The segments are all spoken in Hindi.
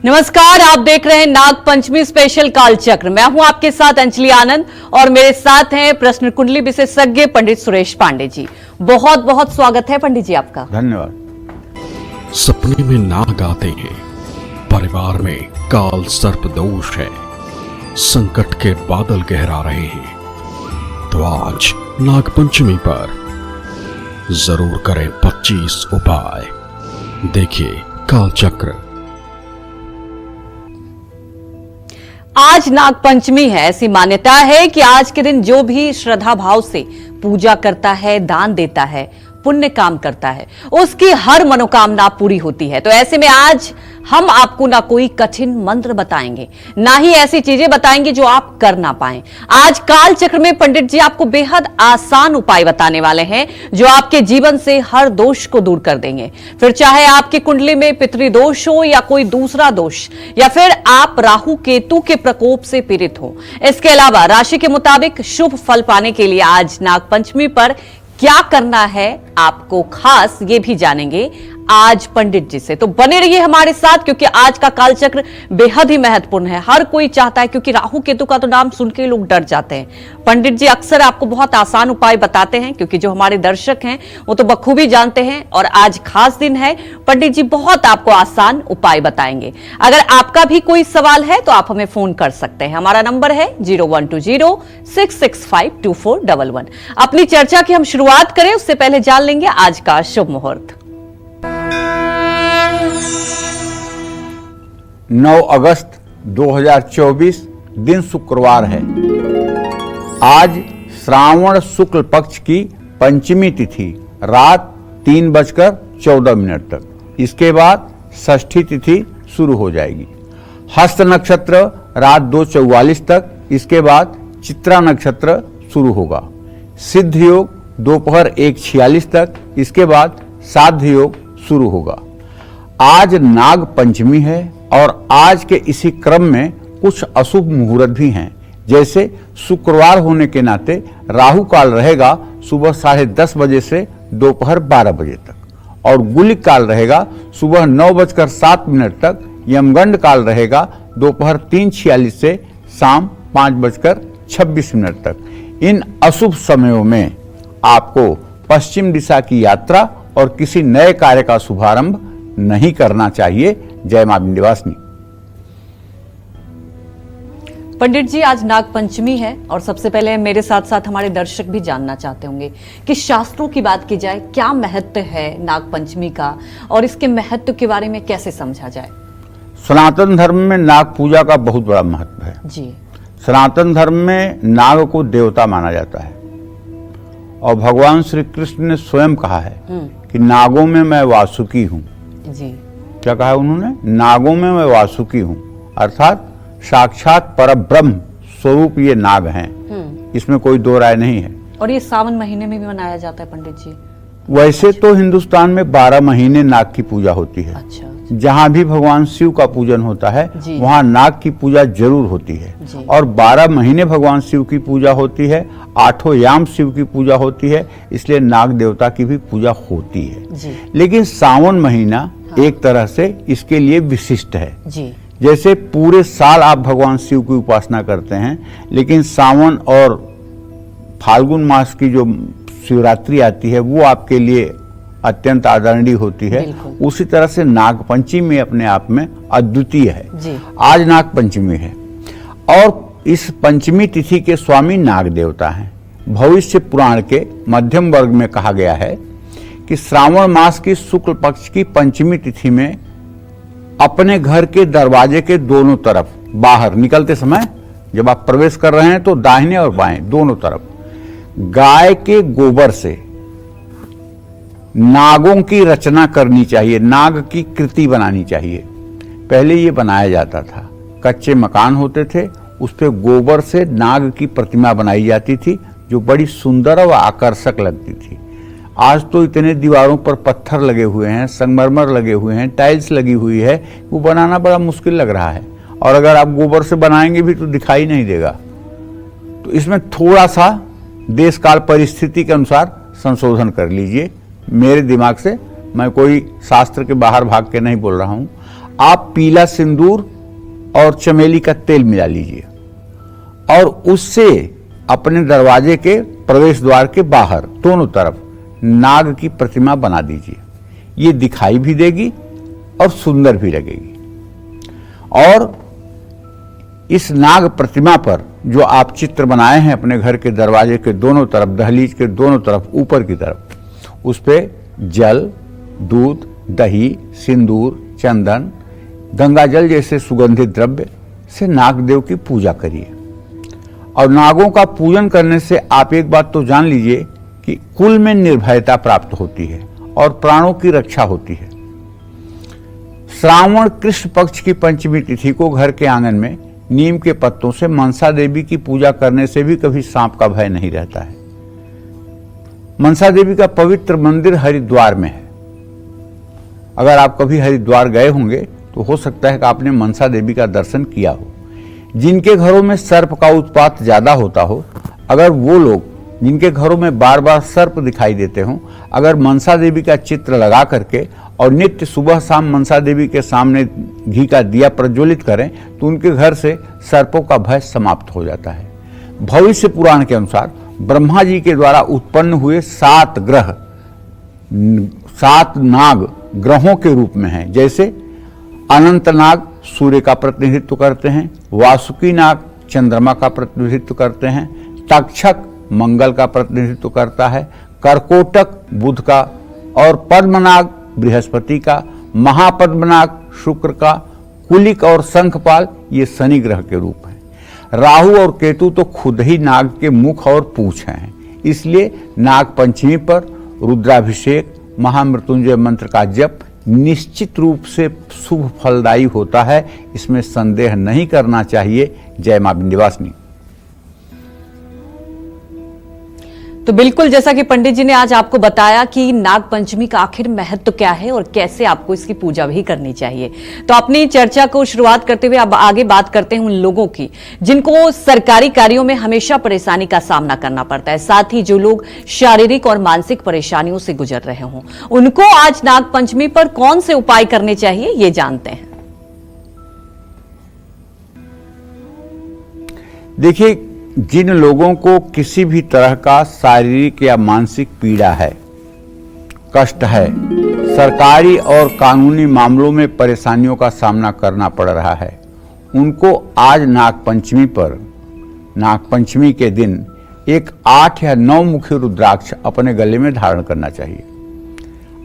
नमस्कार, आप देख रहे हैं नाग पंचमी स्पेशल कालचक्र। मैं हूं आपके साथ अंजलि आनंद और मेरे साथ हैं प्रश्न कुंडली विशेषज्ञ पंडित सुरेश पांडे जी। बहुत बहुत स्वागत है पंडित जी आपका। धन्यवाद। सपने में नाग आते हैं, परिवार में काल सर्प दोष है, संकट के बादल गहरा रहे हैं, तो आज नाग पंचमी पर जरूर करें 25 उपाय। देखिए कालचक्र। आज नाग पंचमी है। ऐसी मान्यता है कि आज के दिन जो भी श्रद्धा भाव से पूजा करता है, दान देता है, पुण्य काम करता है, उसकी हर मनोकामना पूरी होती है। तो ऐसे में आज हम आपको ना कोई कठिन मंत्र बताएंगे, ना ही ऐसी चीजें बताएंगे जो आप कर ना पाएं। आज काल चक्र में पंडित जी आपको बेहद आसान उपाय बताने वाले हैं जो आपके जीवन से हर दोष को दूर कर देंगे। फिर चाहे आपकी कुंडली में पितृदोष हो या कोई दूसरा दोष, या फिर आप राहु केतु के प्रकोप से पीड़ित हो। इसके अलावा राशि के मुताबिक शुभ फल पाने के लिए आज नाग पंचमी पर क्या करना है आपको खास, ये भी जानेंगे आज पंडित जी से। तो बने रहिए हमारे साथ, क्योंकि आज का कालचक्र बेहद ही महत्वपूर्ण है। हर कोई चाहता है, क्योंकि राहु केतु का तो नाम सुन के लोग डर जाते हैं। पंडित जी अक्सर आपको बहुत आसान उपाय बताते हैं, क्योंकि जो हमारे दर्शक हैं वो तो बखूबी जानते हैं। और आज खास दिन है, पंडित जी बहुत आपको आसान उपाय बताएंगे। अगर आपका भी कोई सवाल है तो आप हमें फोन कर सकते हैं। हमारा नंबर है 0120-665-2411। अपनी चर्चा की हम शुरुआत करें उससे पहले जान लेंगे आज का शुभ मुहूर्त। 9 अगस्त 2024 दिन शुक्रवार है। आज श्रावण शुक्ल पक्ष की पंचमी तिथि रात 3:14 तक, इसके बाद षष्ठी तिथि शुरू हो जाएगी। हस्त नक्षत्र रात 2:44 तक, इसके बाद चित्रा नक्षत्र शुरू होगा। सिद्ध योग दोपहर 1:46 तक, इसके बाद साध्य योग शुरू होगा। आज नाग पंचमी है और आज के इसी क्रम में कुछ अशुभ मुहूर्त भी हैं। जैसे शुक्रवार होने के नाते राहु काल रहेगा सुबह 10:30 बजे से दोपहर 12 बजे तक, और गुलिक काल रहेगा सुबह 9:07 तक। यमगंड काल रहेगा दोपहर 3:46 से शाम 5:26 तक। इन अशुभ समयों में आपको पश्चिम दिशा की यात्रा और किसी नए कार्य का शुभारंभ नहीं करना चाहिए। जय मां विंध्यवासिनी। पंडित जी आज नाग पंचमी है और सबसे पहले मेरे साथ साथ हमारे दर्शक भी जानना चाहते होंगे कि शास्त्रों की बात की जाए, क्या महत्व है नाग पंचमी का और इसके महत्व के बारे में कैसे समझा जाए। सनातन धर्म में नाग पूजा का बहुत बड़ा महत्व है जी। सनातन धर्म में नाग को देवता माना जाता है और भगवान श्री कृष्ण ने स्वयं कहा है कि नागों में मैं वासुकी हूँ जी। क्या कहा उन्होंने? नागों में मैं वासुकी हूँ, अर्थात साक्षात परब्रह्म स्वरूप ये नाग हैं। इसमें कोई दो राय नहीं है। और ये सावन महीने में भी मनाया जाता है पंडित जी? वैसे तो हिंदुस्तान में 12 महीने नाग की पूजा होती है। अच्छा। जहाँ भी भगवान शिव का पूजन होता है वहाँ नाग की पूजा जरूर होती है। और 12 महीने भगवान शिव की पूजा होती है, 8 याम शिव की पूजा होती है, इसलिए नाग देवता की भी पूजा होती है जी। लेकिन सावन महीना एक तरह से इसके लिए विशिष्ट है जी। जैसे पूरे साल आप भगवान शिव की उपासना करते हैं, लेकिन सावन और फाल्गुन मास की जो शिवरात्रि आती है वो आपके लिए अत्यंत आदरणीय होती है। उसी तरह से नाग पंचमी अपने आप में अद्वितीय है जी। आज नाग पंचमी है और इस पंचमी तिथि के स्वामी नाग देवता हैं। भविष्य पुराण के मध्यम वर्ग में कहा गया है कि श्रावण मास की शुक्ल पक्ष की पंचमी तिथि में अपने घर के दरवाजे के दोनों तरफ बाहर निकलते समय, जब आप प्रवेश कर रहे हैं तो दाहिने और बाएं दोनों तरफ गाय के गोबर से नागों की रचना करनी चाहिए, नाग की कृति बनानी चाहिए। पहले ये बनाया जाता था, कच्चे मकान होते थे, उस पे गोबर से नाग की प्रतिमा बनाई जाती थी जो बड़ी सुंदर और आकर्षक लगती थी। आज तो इतने दीवारों पर पत्थर लगे हुए हैं, संगमरमर लगे हुए हैं, टाइल्स लगी हुई है, वो बनाना बड़ा मुश्किल लग रहा है। और अगर आप गोबर से बनाएंगे भी तो दिखाई नहीं देगा। तो इसमें थोड़ा सा देश काल परिस्थिति के अनुसार संशोधन कर लीजिए। मेरे दिमाग से, मैं कोई शास्त्र के बाहर भाग के नहीं बोल रहा हूँ। आप पीला सिंदूर और चमेली का तेल मिला लीजिए और उससे अपने दरवाजे के प्रवेश द्वार के बाहर दोनों तरफ नाग की प्रतिमा बना दीजिए। ये दिखाई भी देगी और सुंदर भी लगेगी। और इस नाग प्रतिमा पर जो आप चित्र बनाए हैं अपने घर के दरवाजे के दोनों तरफ, दहलीज के दोनों तरफ, ऊपर की तरफ, उस पे जल, दूध, दही, सिंदूर, चंदन, गंगा जल जैसे सुगंधित द्रव्य से नागदेव की पूजा करिए। और नागों का पूजन करने से आप एक बात तो जान लीजिए कि कुल में निर्भयता प्राप्त होती है और प्राणों की रक्षा होती है। श्रावण कृष्ण पक्ष की पंचमी तिथि को घर के आंगन में नीम के पत्तों से मनसा देवी की पूजा करने से भी कभी सांप का भय नहीं रहता है। मनसा देवी का पवित्र मंदिर हरिद्वार में है। अगर आप कभी हरिद्वार गए होंगे तो हो सकता है कि आपने मनसा देवी का दर्शन किया हो। जिनके घरों में सर्प का उत्पात ज्यादा होता हो, अगर वो लोग जिनके घरों में बार बार सर्प दिखाई देते हों, अगर मनसा देवी का चित्र लगा करके और नित्य सुबह शाम मनसा देवी के सामने घी का दिया प्रज्वलित करें तो उनके घर से सर्पों का भय समाप्त हो जाता है। भविष्य पुराण के अनुसार ब्रह्मा जी के द्वारा उत्पन्न हुए 7 ग्रह 7 नाग ग्रहों के रूप में हैं। जैसे अनंत नाग सूर्य का प्रतिनिधित्व करते हैं, वासुकी नाग चंद्रमा का प्रतिनिधित्व करते हैं, तक्षक मंगल का प्रतिनिधित्व करता है, करकोटक बुध का, और पद्मनाग बृहस्पति का, महापद्मनाग शुक्र का, कुलिक और शंखपाल ये शनि ग्रह के रूप हैं। राहु और केतु तो खुद ही नाग के मुख और पूंछ हैं। इसलिए नाग पंचमी पर रुद्राभिषेक, महामृत्युंजय मंत्र का जप निश्चित रूप से शुभ फलदायी होता है, इसमें संदेह नहीं करना चाहिए। जय मां विंध्यवासिनी। तो बिल्कुल जैसा कि पंडित जी ने आज आपको बताया कि नाग पंचमी का आखिर महत्व क्या है और कैसे आपको इसकी पूजा भी करनी चाहिए। तो अपनी चर्चा को शुरुआत करते हुए अब आगे बात करते हैं उन लोगों की जिनको सरकारी कार्यों में हमेशा परेशानी का सामना करना पड़ता है, साथ ही जो लोग शारीरिक और मानसिक परेशानियों से गुजर रहे हों, उनको आज नाग पंचमी पर कौन से उपाय करने चाहिए ये जानते हैं। देखिए, जिन लोगों को किसी भी तरह का शारीरिक या मानसिक पीड़ा है, कष्ट है, सरकारी और कानूनी मामलों में परेशानियों का सामना करना पड़ रहा है, उनको आज नागपंचमी पर, नागपंचमी के दिन एक 8 या 9 मुखी रुद्राक्ष अपने गले में धारण करना चाहिए।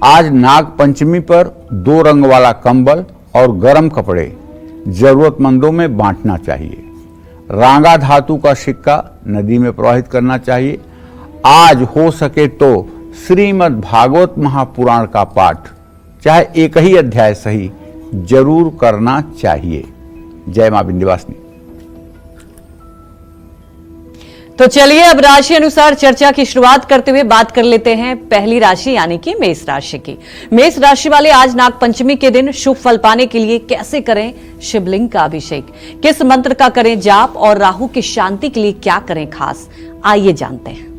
आज नागपंचमी पर 2 रंग वाला कंबल और गर्म कपड़े जरूरतमंदों में बांटना चाहिए। रांगा धातु का सिक्का नदी में प्रवाहित करना चाहिए। आज हो सके तो श्रीमद् भागवत महापुराण का पाठ, चाहे एक ही अध्याय सही, जरूर करना चाहिए। जय मां विंध्यवासिनी। तो चलिए अब राशि अनुसार चर्चा की शुरुआत करते हुए बात कर लेते हैं पहली राशि यानी कि मेष राशि की। मेष राशि वाले आज नाग पंचमी के दिन शुभ फल पाने के लिए कैसे करें शिवलिंग का अभिषेक, किस मंत्र का करें जाप और राहु की शांति के लिए क्या करें खास, आइए जानते हैं।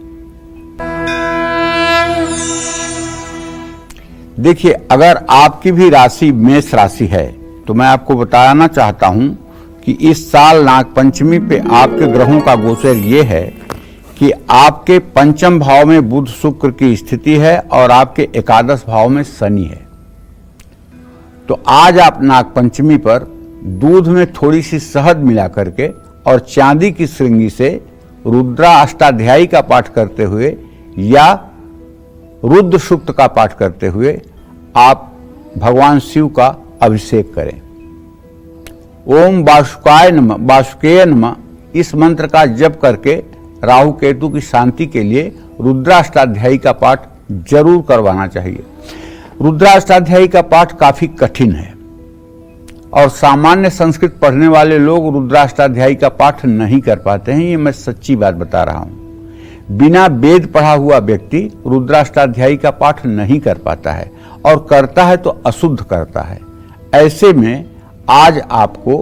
देखिए, अगर आपकी भी राशि मेष राशि है तो मैं आपको बताना चाहता हूं कि इस साल नागपंचमी पे आपके ग्रहों का गोचर ये है कि आपके पंचम भाव में बुध शुक्र की स्थिति है और आपके एकादश भाव में शनि है। तो आज आप नागपंचमी पर दूध में थोड़ी सी शहद मिला करके और चांदी की श्रृंगी से रुद्रा अष्टाध्यायी का पाठ करते हुए या रुद्र सूक्त का पाठ करते हुए आप भगवान शिव का अभिषेक करें। ओम वासुकाय नमः, वासुकेय नमः, इस मंत्र का जप करके राहु केतु की शांति के लिए रुद्राष्टाध्यायी का पाठ जरूर करवाना चाहिए। रुद्राष्टाध्यायी का पाठ काफी कठिन है और सामान्य संस्कृत पढ़ने वाले लोग रुद्राष्टाध्यायी का पाठ नहीं कर पाते हैं, ये मैं सच्ची बात बता रहा हूं। बिना वेद पढ़ा हुआ व्यक्ति रुद्राष्टाध्यायी का पाठ नहीं कर पाता है और करता है तो अशुद्ध करता है। ऐसे में आज आपको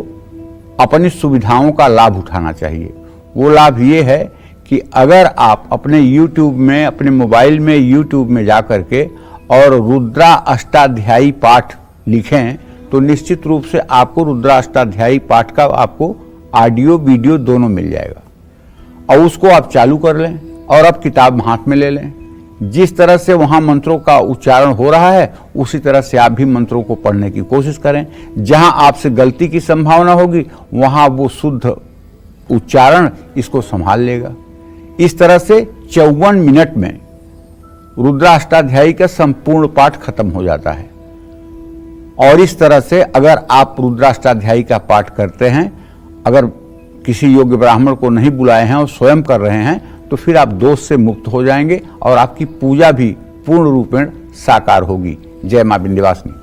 अपनी सुविधाओं का लाभ उठाना चाहिए। वो लाभ ये है कि अगर आप अपने YouTube में, अपने मोबाइल में YouTube में जा करके और रुद्रा अष्टाध्यायी पाठ लिखें तो निश्चित रूप से आपको रुद्राष्टाध्यायी पाठ का आपको ऑडियो वीडियो दोनों मिल जाएगा और उसको आप चालू कर लें और अब किताब हाथ में ले लें। जिस तरह से वहां मंत्रों का उच्चारण हो रहा है उसी तरह से आप भी मंत्रों को पढ़ने की कोशिश करें। जहां आपसे गलती की संभावना होगी वहां वो शुद्ध उच्चारण इसको संभाल लेगा। इस तरह से 54 मिनट में रुद्राष्टाध्यायी का संपूर्ण पाठ खत्म हो जाता है। और इस तरह से अगर आप रुद्राष्टाध्यायी का पाठ करते हैं, अगर किसी योग्य ब्राह्मण को नहीं बुलाए हैं और स्वयं कर रहे हैं, तो फिर आप दोष से मुक्त हो जाएंगे और आपकी पूजा भी पूर्ण रूपेण साकार होगी। जय मां विंध्यवासिनी।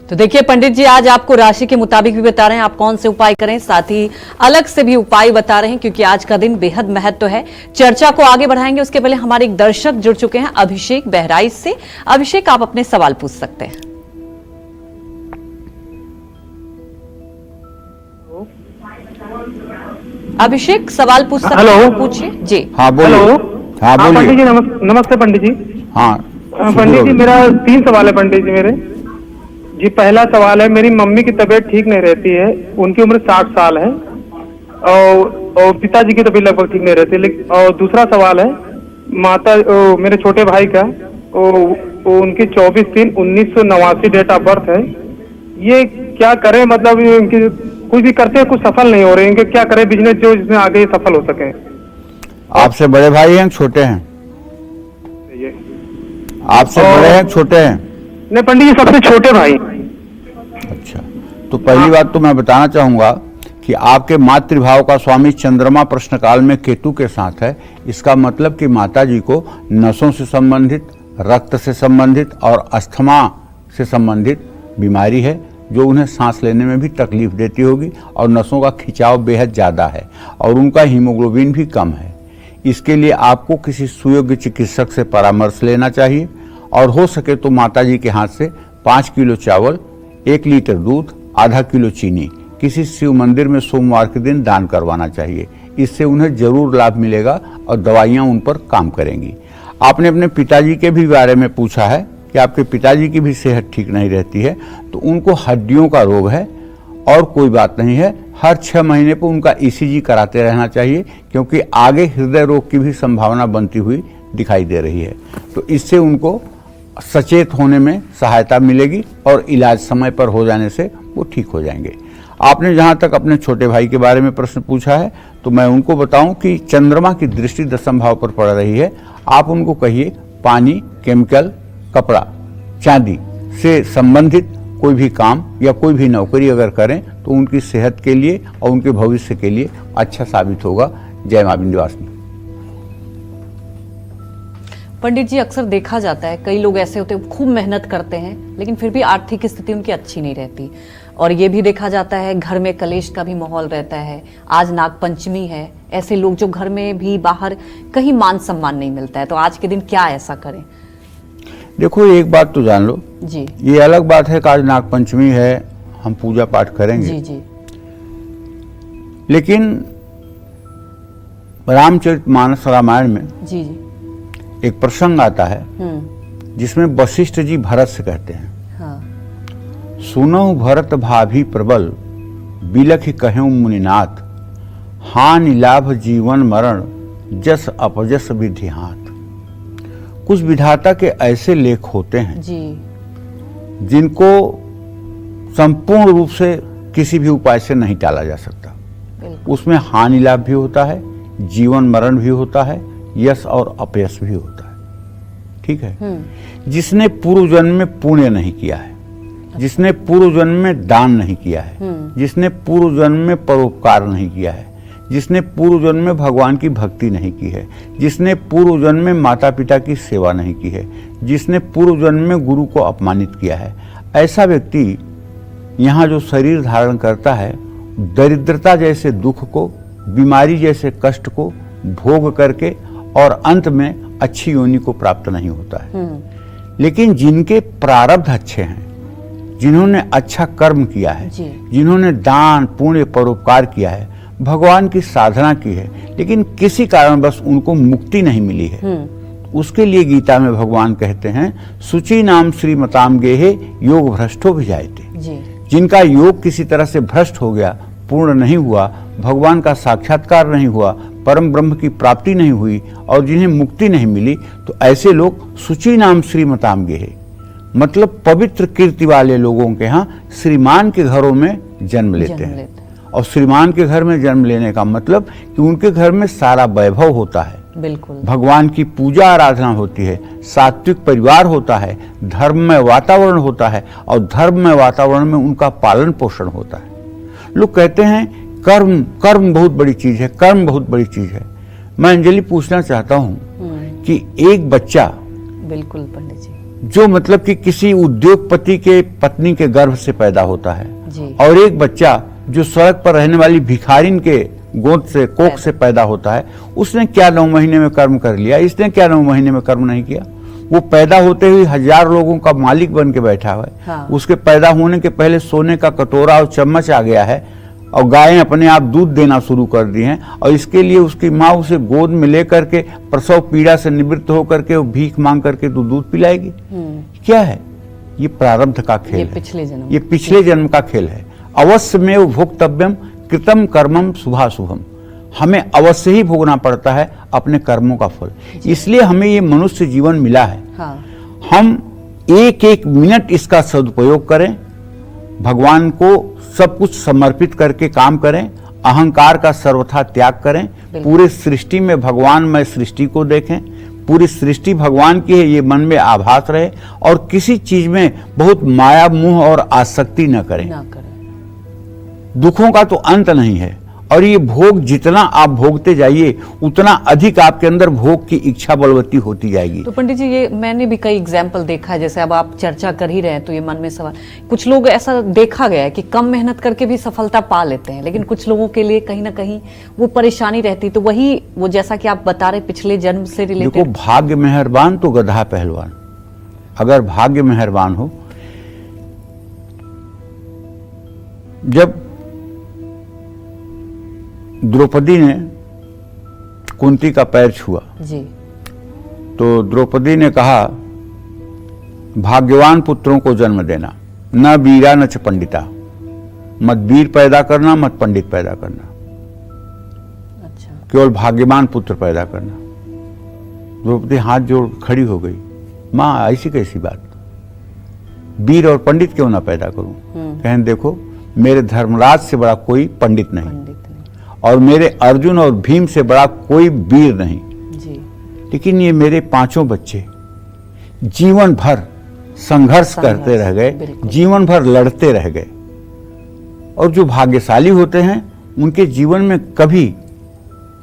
तो देखिए पंडित जी आज आपको राशि के मुताबिक भी बता रहे हैं आप कौन से उपाय करें, साथ ही अलग से भी उपाय बता रहे हैं क्योंकि आज का दिन बेहद महत्व है। चर्चा को आगे बढ़ाएंगे उसके पहले हमारे एक दर्शक जुड़ चुके हैं अभिषेक बहराइच से। अभिषेक आप अपने सवाल पूछ सकते हैं। अभिषेक सवाल पूछ सकते हैं, हेलो। पूछिए जी। हाँ बोलिए। हेलो। हाँ बोलिए। पंडित जी नमस्ते पंडित जी। हाँ पंडित जी मेरा 3 सवाल है पंडित जी मेरे जी। पहला सवाल है, मेरी मम्मी की तबीयत ठीक नहीं रहती है, उनकी उम्र 60 साल है और पिताजी की तबीयत लगभग ठीक नहीं रहती। लेकिन और दूसरा सवाल है मेरे छोटे भाई का, उनकी 24/3/1989 डेट ऑफ बर्थ है। ये क्या करें, मतलब इनकी कुछ भी करते हैं कुछ सफल नहीं हो रहे, इनके क्या करें बिजनेस जो जिसमें आगे सफल हो सके। आपसे बड़े भाई हैं छोटे हैं? ये आपसे बड़े हैं छोटे हैं? नहीं पंडित जी सबसे छोटे भाई। अच्छा, तो पहली बात तो मैं बताना चाहूंगा कि आपके मातृभाव का स्वामी चंद्रमा प्रश्न काल में केतु के साथ है। इसका मतलब कि माता जी को नसों से संबंधित, रक्त से संबंधित और अस्थमा से संबंधित बीमारी है जो उन्हें सांस लेने में भी तकलीफ देती होगी और नसों का खिंचाव बेहद ज़्यादा है और उनका हीमोग्लोबिन भी कम है। इसके लिए आपको किसी सुयोग्य चिकित्सक से परामर्श लेना चाहिए और हो सके तो माता जी के हाथ से 5 किलो चावल, 1 लीटर दूध, आधा किलो चीनी किसी शिव मंदिर में सोमवार के दिन दान करवाना चाहिए। इससे उन्हें जरूर लाभ मिलेगा और दवाइयाँ उन पर काम करेंगी। आपने अपने पिताजी के भी बारे में पूछा है कि आपके पिताजी की भी सेहत ठीक नहीं रहती है, तो उनको हड्डियों का रोग है और कोई बात नहीं है। हर 6 महीने पर उनका ईसीजी कराते रहना चाहिए क्योंकि आगे हृदय रोग की भी संभावना बनती हुई दिखाई दे रही है। तो इससे उनको सचेत होने में सहायता मिलेगी और इलाज समय पर हो जाने से वो ठीक हो जाएंगे। आपने जहाँ तक अपने छोटे भाई के बारे में प्रश्न पूछा है तो मैं उनको बताऊं कि चंद्रमा की दृष्टि 10th भाव पर पड़ रही है। आप उनको कहिए पानी, केमिकल, कपड़ा, चांदी से संबंधित कोई भी काम या कोई भी नौकरी अगर करें तो उनकी सेहत के लिए और उनके भविष्य के लिए अच्छा साबित होगा। जय मां विंध्यवासिनी। पंडित जी अक्सर देखा जाता है कई लोग ऐसे होते हैं खूब मेहनत करते हैं लेकिन फिर भी आर्थिक स्थिति उनकी अच्छी नहीं रहती और ये भी देखा जाता है घर में कलेश का भी माहौल रहता है। आज नागपंचमी है, ऐसे लोग जो घर में भी बाहर कहीं मान सम्मान नहीं मिलता है, तो आज के दिन क्या ऐसा करें? देखो एक बात तो जान लो जी, ये अलग बात है कि आज नागपंचमी है हम पूजा पाठ करेंगे जी जी, लेकिन रामचरितमानस रामायण में जी जी, एक प्रसंग आता है जिसमें वशिष्ठ जी भरत से कहते हैं, हाँ, सुनहु भरत भाभी प्रबल बिलखि कहूं मुनिनाथ, हानि लाभ जीवन मरण जस अपजस विधि हाथ। कुछ विधाता के ऐसे लेख होते हैं जी, जिनको संपूर्ण रूप से किसी भी उपाय से नहीं टाला जा सकता। बिल्कुल, उसमें हानि लाभ भी होता है, जीवन मरण भी होता है, यश और अपयश भी होता है। ठीक है। जिसने पूर्व जन्म में पुण्य नहीं किया है, जिसने पूर्व जन्म में दान नहीं किया है, जिसने पूर्व जन्म में परोपकार नहीं किया है, जिसने पूर्व जन्म में भगवान की भक्ति नहीं की है, जिसने पूर्व जन्म में माता पिता की सेवा नहीं की है, जिसने पूर्व जन्म में गुरु को अपमानित किया है, ऐसा व्यक्ति यहाँ जो शरीर धारण करता है दरिद्रता जैसे दुख को, बीमारी जैसे कष्ट को भोग करके और अंत में अच्छी योनि को प्राप्त नहीं होता है। लेकिन जिनके प्रारब्ध अच्छे हैं, जिन्होंने अच्छा कर्म किया है, जिन्होंने दान पुण्य परोपकार किया है, भगवान की साधना की है, लेकिन किसी कारणवश उनको मुक्ति नहीं मिली है, उसके लिए गीता में भगवान कहते हैं, शुचि नाम श्रीमताम गेहे योग भ्रष्टो भिजायते। जी। जिनका योग किसी तरह से भ्रष्ट हो गया, पूर्ण नहीं हुआ, भगवान का साक्षात्कार नहीं हुआ, परम ब्रह्म की प्राप्ति नहीं हुई और जिन्हें मुक्ति नहीं मिली, तो ऐसे लोग शुचि नाम श्रीमताम गेहे, मतलब पवित्र कीर्ति वाले लोगों के यहाँ श्रीमान के घरों में जन्म लेते हैं। और श्रीमान के घर में जन्म लेने का मतलब कि उनके घर में सारा वैभव होता है, बिल्कुल, भगवान की पूजा आराधना होती है, सात्विक परिवार होता है, धर्ममय वातावरण होता है और धर्ममय वातावरण में उनका पालन पोषण होता है। लोग कहते हैं कर्म कर्म बहुत बड़ी चीज है, कर्म बहुत बड़ी चीज है। मैं अंजलि पूछना चाहता हूँ कि एक बच्चा, बिल्कुल पंडित जी, जो मतलब कि किसी उद्योगपति के पत्नी के गर्भ से पैदा होता है जी। और एक बच्चा जो सड़क पर रहने वाली भिखारिन के गोद से कोख से पैदा होता है, उसने क्या 9 महीने में कर्म कर लिया, इसने क्या 9 महीने में कर्म नहीं किया। वो पैदा होते ही 1000 लोगों का मालिक बन के बैठा हुआ है। हाँ। उसके पैदा होने के पहले सोने का कटोरा और चम्मच आ गया है और गायें अपने आप दूध देना शुरू कर दी हैं और इसके लिए उसकी माँ उसे गोद में लेकर के प्रसव पीड़ा से निवृत्त होकर के वो भीख मांग करके दूध पिलाएगी। क्या है ये? प्रारब्ध का खेल है, ये पिछले जन्म का खेल है। अवश्य में भोक्तव्यम कृतम कर्मम शुभाशुभम, हमें अवश्य ही भोगना पड़ता है अपने कर्मों का फल। इसलिए हमें ये मनुष्य जीवन मिला है। हाँ। हम एक एक मिनट इसका सदुपयोग करें, भगवान को सब कुछ समर्पित करके काम करें, अहंकार का सर्वथा त्याग करें, पूरे सृष्टि में भगवानमय सृष्टि को देखें, पूरी सृष्टि भगवान की है ये मन में आभास रहे और किसी चीज में बहुत माया मोह और आसक्ति न करें। दुखों का तो अंत नहीं है और ये भोग जितना आप भोगते जाइए उतना अधिक आपके अंदर भोग की इच्छा बलवती होती जाएगी। तो पंडित जी, ये मैंने भी कई एग्जाम्पल देखा है, जैसे अब आप चर्चा कर ही रहे हैं तो ये मन में सवाल, कुछ लोग ऐसा देखा गया है कि कम मेहनत करके भी सफलता पा लेते हैं, लेकिन कुछ लोगों के लिए कहीं ना कहीं वो परेशानी रहती। तो वही वो जैसा कि आप बता रहे पिछले जन्म से रिलेटेड। देखो, भाग्य मेहरबान तो गधा पहलवान। अगर भाग्य मेहरबान हो, जब द्रौपदी ने कुंती का पैर छुआ जी, तो द्रौपदी ने कहा, भाग्यवान पुत्रों को जन्म देना, न वीरा न च पंडिता, मत वीर पैदा करना, मत पंडित पैदा करना, अच्छा, केवल भाग्यवान पुत्र पैदा करना। द्रौपदी हाथ जोड़ खड़ी हो गई, माँ ऐसी कैसी बात, वीर और पंडित क्यों ना पैदा करूं? कहें देखो, मेरे धर्मराज से बड़ा कोई पंडित नहीं और मेरे अर्जुन और भीम से बड़ा कोई वीर नहीं जी। लेकिन ये मेरे 5 बच्चे जीवन भर संघर्ष करते रह गए, जीवन भर लड़ते रह गए। और जो भाग्यशाली होते हैं उनके जीवन में कभी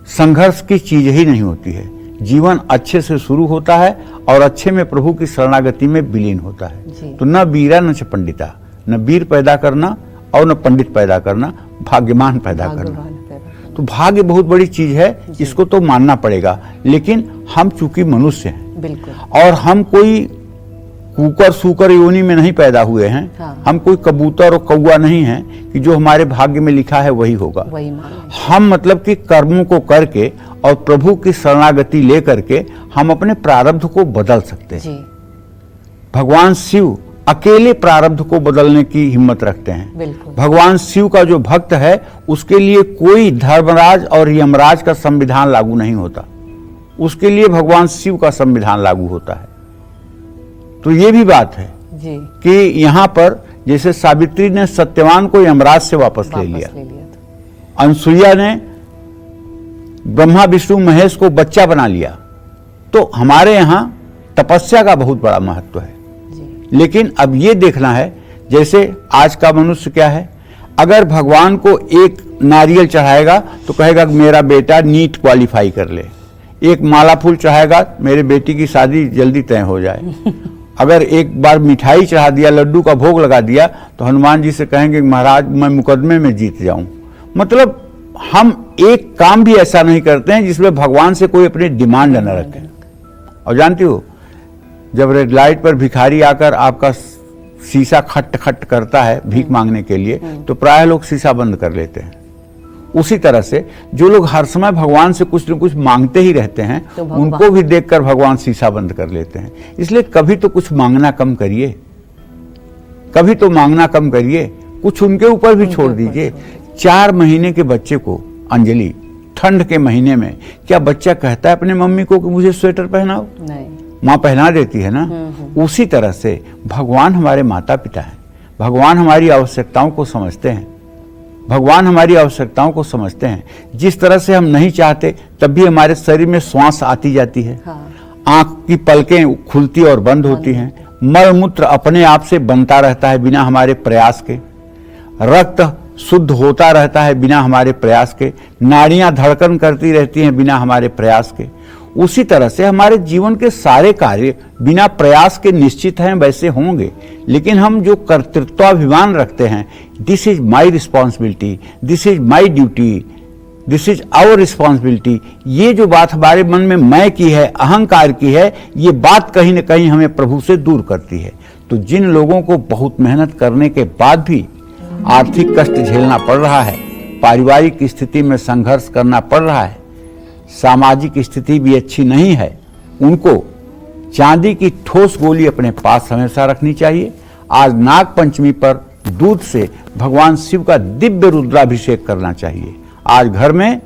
संघर्ष की चीज ही नहीं होती है। जीवन अच्छे से शुरू होता है और अच्छे में प्रभु की शरणागति में विलीन होता है। तो न वीरा न च पंडिता, न वीर पैदा करना और न पंडित पैदा करना, भाग्यवान पैदा करना। तो भाग्य बहुत बड़ी चीज है, इसको तो मानना पड़ेगा। लेकिन हम चूंकि मनुष्य हैं, बिल्कुल, और हम कोई कुकर सूकर योनि में नहीं पैदा हुए हैं। हाँ। हम कोई कबूतर और कौवा नहीं हैं कि जो हमारे भाग्य में लिखा है वही होगा। हम मतलब कि कर्मों को करके और प्रभु की शरणागति लेकर के हम अपने प्रारब्ध को बदल सकते हैं। भगवान शिव अकेले प्रारब्ध को बदलने की हिम्मत रखते हैं। भगवान शिव का जो भक्त है उसके लिए कोई धर्मराज और यमराज का संविधान लागू नहीं होता, उसके लिए भगवान शिव का संविधान लागू होता है। तो ये भी बात है जी कि यहाँ पर जैसे सावित्री ने सत्यवान को यमराज से वापस ले लिया, अनसुईया ने ब्रह्मा विष्णु महेश को बच्चा बना लिया। तो हमारे यहाँ तपस्या का बहुत बड़ा महत्व है। लेकिन अब ये देखना है, जैसे आज का मनुष्य क्या है, अगर भगवान को एक नारियल चढ़ाएगा तो कहेगा मेरा बेटा नीट क्वालिफाई कर ले, एक माला फूल चढ़ाएगा मेरे बेटी की शादी जल्दी तय हो जाए। अगर एक बार मिठाई चढ़ा दिया, लड्डू का भोग लगा दिया, तो हनुमान जी से कहेंगे महाराज मैं मुकदमे में जीत जाऊं। मतलब हम एक काम भी ऐसा नहीं करते हैं जिसमें भगवान से कोई अपनी डिमांड न रखे। और जानती हो, जब रेड लाइट पर भिखारी आकर आपका शीशा खट खट करता है भीख मांगने के लिए, तो प्राय लोग शीशा बंद कर लेते हैं। उसी तरह से जो लोग हर समय भगवान से कुछ न कुछ मांगते ही रहते हैं, तो भगवान- उनको भी देखकर भगवान शीशा बंद कर लेते हैं। इसलिए कभी तो कुछ मांगना कम करिए, कभी तो मांगना कम करिए, कुछ उनके ऊपर भी छोड़ दीजिए। 4 महीने के बच्चे को अंजलि, ठंड के महीने में क्या बच्चा कहता है अपने मम्मी को कि मुझे स्वेटर पहनाओ? नहीं। माँ पहना देती है ना। उसी तरह से भगवान हमारे माता पिता हैं, भगवान हमारी आवश्यकताओं को समझते हैं, भगवान हमारी आवश्यकताओं को समझते हैं। जिस तरह से हम नहीं चाहते तब भी हमारे शरीर में श्वास आती जाती है, आंख की पलकें खुलती और बंद होती हैं, मल मूत्र अपने आप से बनता रहता है बिना हमारे प्रयास के, रक्त शुद्ध होता रहता है बिना हमारे प्रयास के, नाड़ियां धड़कन करती रहती हैं बिना हमारे प्रयास के। उसी तरह से हमारे जीवन के सारे कार्य बिना प्रयास के निश्चित हैं, वैसे होंगे। लेकिन हम जो कर्तृत्वाभिमान रखते हैं, this is my responsibility, this is my duty, this is our responsibility, ये जो बात हमारे मन में मैं की है, अहंकार की है, ये बात कहीं न कहीं हमें प्रभु से दूर करती है। तो जिन लोगों को बहुत मेहनत करने के बाद भी आर्थिक कष्ट झेलना पड़ रहा है, पारिवारिक स्थिति में संघर्ष करना पड़ रहा है, सामाजिक स्थिति भी अच्छी नहीं है, उनको चांदी की ठोस गोली अपने पास हमेशा रखनी चाहिए। आज नाग पंचमी पर दूध से भगवान शिव का दिव्य रुद्राभिषेक करना चाहिए। आज घर में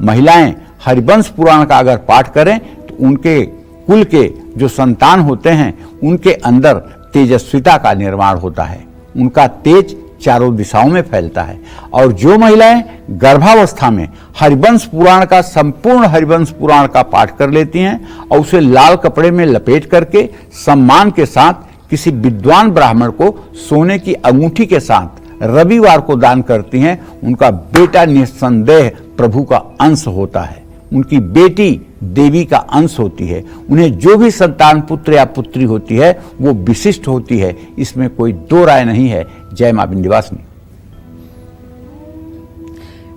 महिलाएं हरिवंश पुराण का अगर पाठ करें तो उनके कुल के जो संतान होते हैं उनके अंदर तेजस्विता का निर्माण होता है, उनका तेज चारों दिशाओं में फैलता है। और जो महिलाएं गर्भावस्था में हरिवंश पुराण का, संपूर्ण हरिवंश पुराण का पाठ कर लेती हैं और उसे लाल कपड़े में लपेट करके सम्मान के साथ किसी विद्वान ब्राह्मण को सोने की अंगूठी के साथ रविवार को दान करती हैं, उनका बेटा निस्संदेह प्रभु का अंश होता है, उनकी बेटी देवी का अंश होती है। उन्हें जो भी संतान पुत्र या पुत्री होती है वो विशिष्ट होती है, इसमें कोई दो राय नहीं है। जय मां विंध्यवासिनी।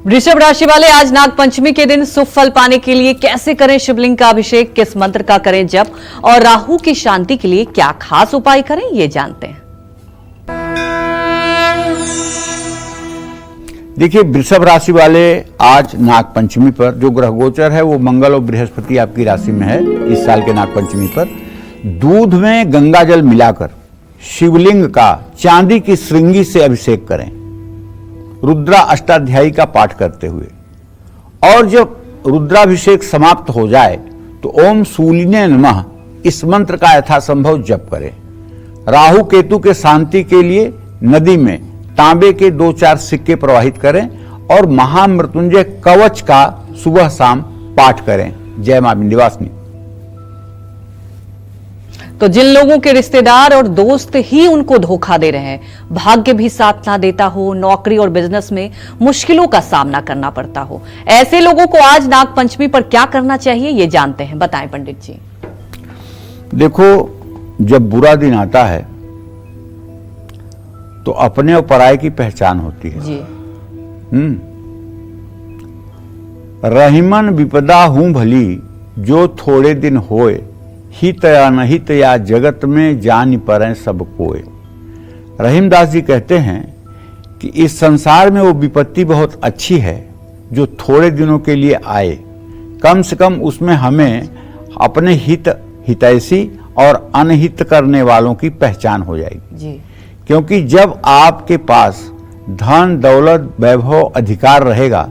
वृषभ राशि वाले आज नाग पंचमी के दिन शुभ फल पाने के लिए कैसे करें शिवलिंग का अभिषेक, किस मंत्र का करें जप और राहु की शांति के लिए क्या खास उपाय करें, ये जानते हैं। देखिए, वृषभ राशि वाले आज नाग पंचमी पर जो ग्रह गोचर है वो मंगल और बृहस्पति आपकी राशि में है। इस साल के नाग पंचमी पर दूध में गंगा जल मिलाकर शिवलिंग का चांदी की श्रृंगी से अभिषेक करें, रुद्रा अष्टाध्यायी का पाठ करते हुए। और जब रुद्राभिषेक समाप्त हो जाए तो ओम शूलिने नमः इस मंत्र का यथासंभव जप करें। राहु केतु के शांति के लिए नदी में तांबे के 2-4 सिक्के प्रवाहित करें और महामृत्युंजय कवच का सुबह शाम पाठ करें। जय मां विंध्यवासिनी। तो जिन लोगों के रिश्तेदार और दोस्त ही उनको धोखा दे रहे हैं, भाग्य भी साथ ना देता हो, नौकरी और बिजनेस में मुश्किलों का सामना करना पड़ता हो, ऐसे लोगों को आज नाग पंचमी पर क्या करना चाहिए, ये जानते हैं, बताएं पंडित जी। देखो, जब बुरा दिन आता है तो अपने और पराये की पहचान होती है जी। रहीमन विपदा हूं भली जो थोड़े दिन होए, हित या अनहित या जगत में जान परें सब कोय। रहीमदास जी कहते हैं कि इस संसार में वो विपत्ति बहुत अच्छी है जो थोड़े दिनों के लिए आए, कम से कम उसमें हमें अपने हितैषी और अनहित करने वालों की पहचान हो जाएगी जी। क्योंकि जब आपके पास धन दौलत वैभव अधिकार रहेगा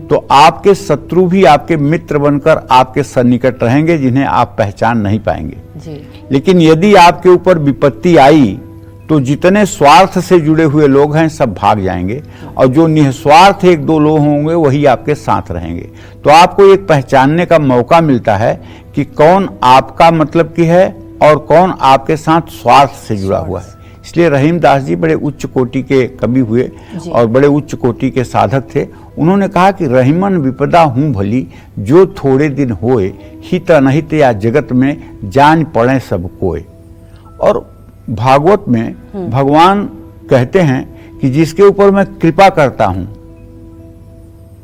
तो आपके शत्रु भी आपके मित्र बनकर आपके सन्निकट रहेंगे, जिन्हें आप पहचान नहीं पाएंगे जी। लेकिन यदि आपके ऊपर विपत्ति आई तो जितने स्वार्थ से जुड़े हुए लोग हैं सब भाग जाएंगे और जो निस्वार्थ 1-2 लोग होंगे वही आपके साथ रहेंगे। तो आपको एक पहचानने का मौका मिलता है कि कौन आपका मतलब की है और कौन आपके साथ स्वार्थ से जुड़ा हुआ है। इसलिए रहीमदास जी बड़े उच्च कोटि के कवि हुए और बड़े उच्च कोटि के साधक थे। उन्होंने कहा कि रहीमन विपदा हूं भली जो थोड़े दिन होए, हित अनहित या जगत में जान पड़े सब कोय। और भागवत में भगवान कहते हैं कि जिसके ऊपर मैं कृपा करता हूं,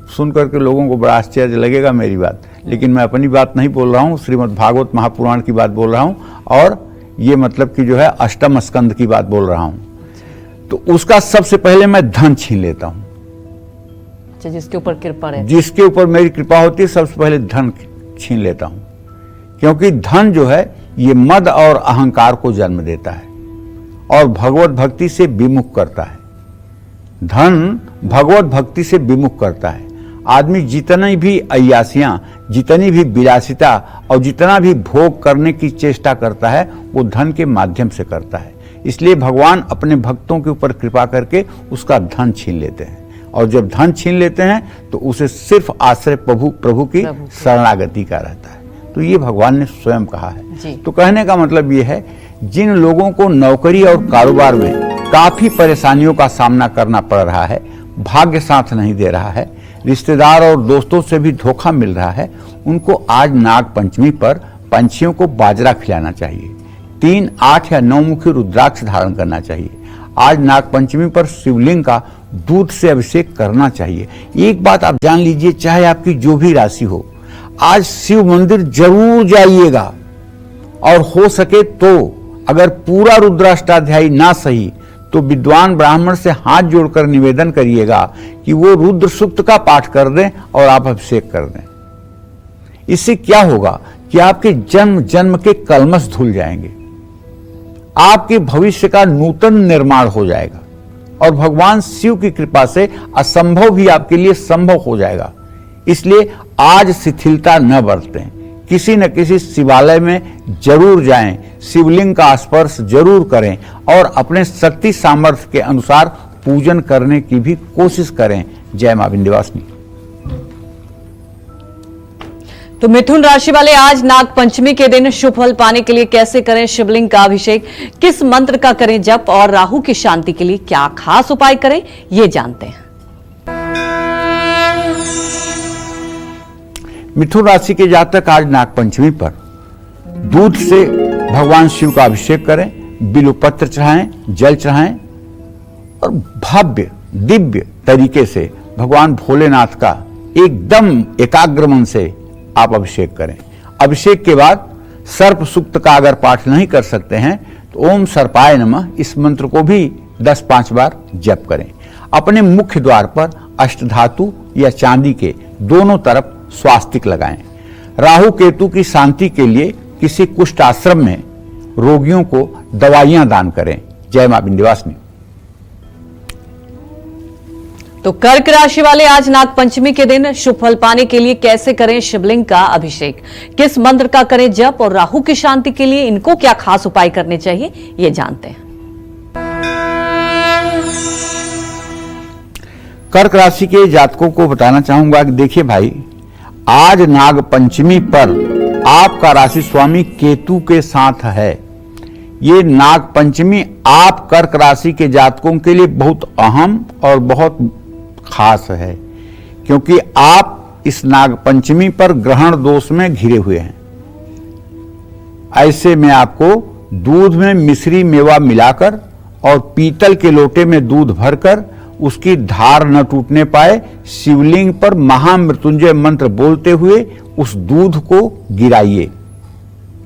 सुन करके लोगों को बड़ा आश्चर्य लगेगा मेरी बात, लेकिन मैं अपनी बात नहीं बोल रहा हूं, श्रीमद् भागवत महापुराण की बात बोल रहा हूं और ये मतलब कि जो है अष्टम स्कंद की बात बोल रहा हूं। तो उसका सबसे पहले मैं धन छीन लेता हूं, अच्छा, जिसके ऊपर कृपा है, जिसके ऊपर मेरी कृपा होती है, सबसे पहले धन छीन लेता हूं, क्योंकि धन जो है ये मद और अहंकार को जन्म देता है और भगवत भक्ति से विमुख करता है। धन भगवत भक्ति से विमुख करता है। आदमी जितनी भी अय्यासियां, जितनी भी विलासिता और जितना भी भोग करने की चेष्टा करता है वो धन के माध्यम से करता है। इसलिए भगवान अपने भक्तों के ऊपर कृपा करके उसका धन छीन लेते हैं, और जब धन छीन लेते हैं तो उसे सिर्फ आश्रय प्रभु की शरणागति का रहता है। तो ये भगवान ने स्वयं कहा है। तो कहने का मतलब ये है, जिन लोगों को नौकरी और कारोबार में काफी परेशानियों का सामना करना पड़ रहा है, भाग्य साथ नहीं दे रहा है, रिश्तेदार और दोस्तों से भी धोखा मिल रहा है, उनको आज नाग पंचमी पर पंछियों को बाजरा खिलाना चाहिए। 3, 8 या 9 मुखी रुद्राक्ष धारण करना चाहिए। आज नाग पंचमी पर शिवलिंग का दूध से अभिषेक करना चाहिए। एक बात आप जान लीजिए, चाहे आपकी जो भी राशि हो, आज शिव मंदिर जरूर जाइएगा, और हो सके तो अगर पूरा रुद्राष्टाध्यायी ना सही तो विद्वान ब्राह्मण से हाथ जोड़कर निवेदन करिएगा कि वो रुद्र सूक्त का पाठ कर दें और आप अभिषेक कर दें। इससे क्या होगा कि आपके जन्म जन्म के कलमश धुल जाएंगे, आपके भविष्य का नूतन निर्माण हो जाएगा, और भगवान शिव की कृपा से असंभव भी आपके लिए संभव हो जाएगा। इसलिए आज शिथिलता न बरतें, किसी न किसी शिवालय में जरूर जाएं, शिवलिंग का स्पर्श जरूर करें और अपने शक्ति सामर्थ्य के अनुसार पूजन करने की भी कोशिश करें। जय मां विंध्यवासिनी। तो मिथुन राशि वाले आज नाग पंचमी के दिन शुभ फल पाने के लिए कैसे करें शिवलिंग का अभिषेक, किस मंत्र का करें जप, और राहु की शांति के लिए क्या खास उपाय करें, ये जानते हैं। मिथुन राशि के जातक आज नाग पंचमी पर दूध से भगवान शिव का अभिषेक करें, बिल्वपत्र चढ़ाएं, जल चढ़ाएं, और भव्य दिव्य तरीके से भगवान भोलेनाथ का एकदम एकाग्र मन से आप अभिषेक करें। अभिषेक के बाद सर्प सूक्त का अगर पाठ नहीं कर सकते हैं तो ओम सर्पाय नमः इस मंत्र को भी 10-5 बार जप करें। अपने मुख्य द्वार पर अष्टधातु या चांदी के दोनों तरफ स्वास्तिक लगाएं। राहु केतु की शांति के लिए किसी कुष्ठ आश्रम में रोगियों को दवाइयां दान करें। जय मां विंध्यवासिनी। तो कर्क राशि वाले आज नाग पंचमी के दिन शुभ फल पाने के लिए कैसे करें शिवलिंग का अभिषेक, किस मंत्र का करें जप, और राहु की शांति के लिए इनको क्या खास उपाय करने चाहिए, ये जानते हैं। कर्क राशि के जातकों को बताना चाहूंगा कि देखिए भाई, आज नाग पंचमी पर आपका राशि स्वामी केतु के साथ है। ये नाग पंचमी आप कर्क राशि के जातकों के लिए बहुत अहम और बहुत खास है, क्योंकि आप इस नाग पंचमी पर ग्रहण दोष में घिरे हुए हैं। ऐसे में आपको दूध में मिश्री मेवा मिलाकर और पीतल के लोटे में दूध भरकर उसकी धार न टूटने पाए शिवलिंग पर महामृत्युंजय मंत्र बोलते हुए उस दूध को गिराइए।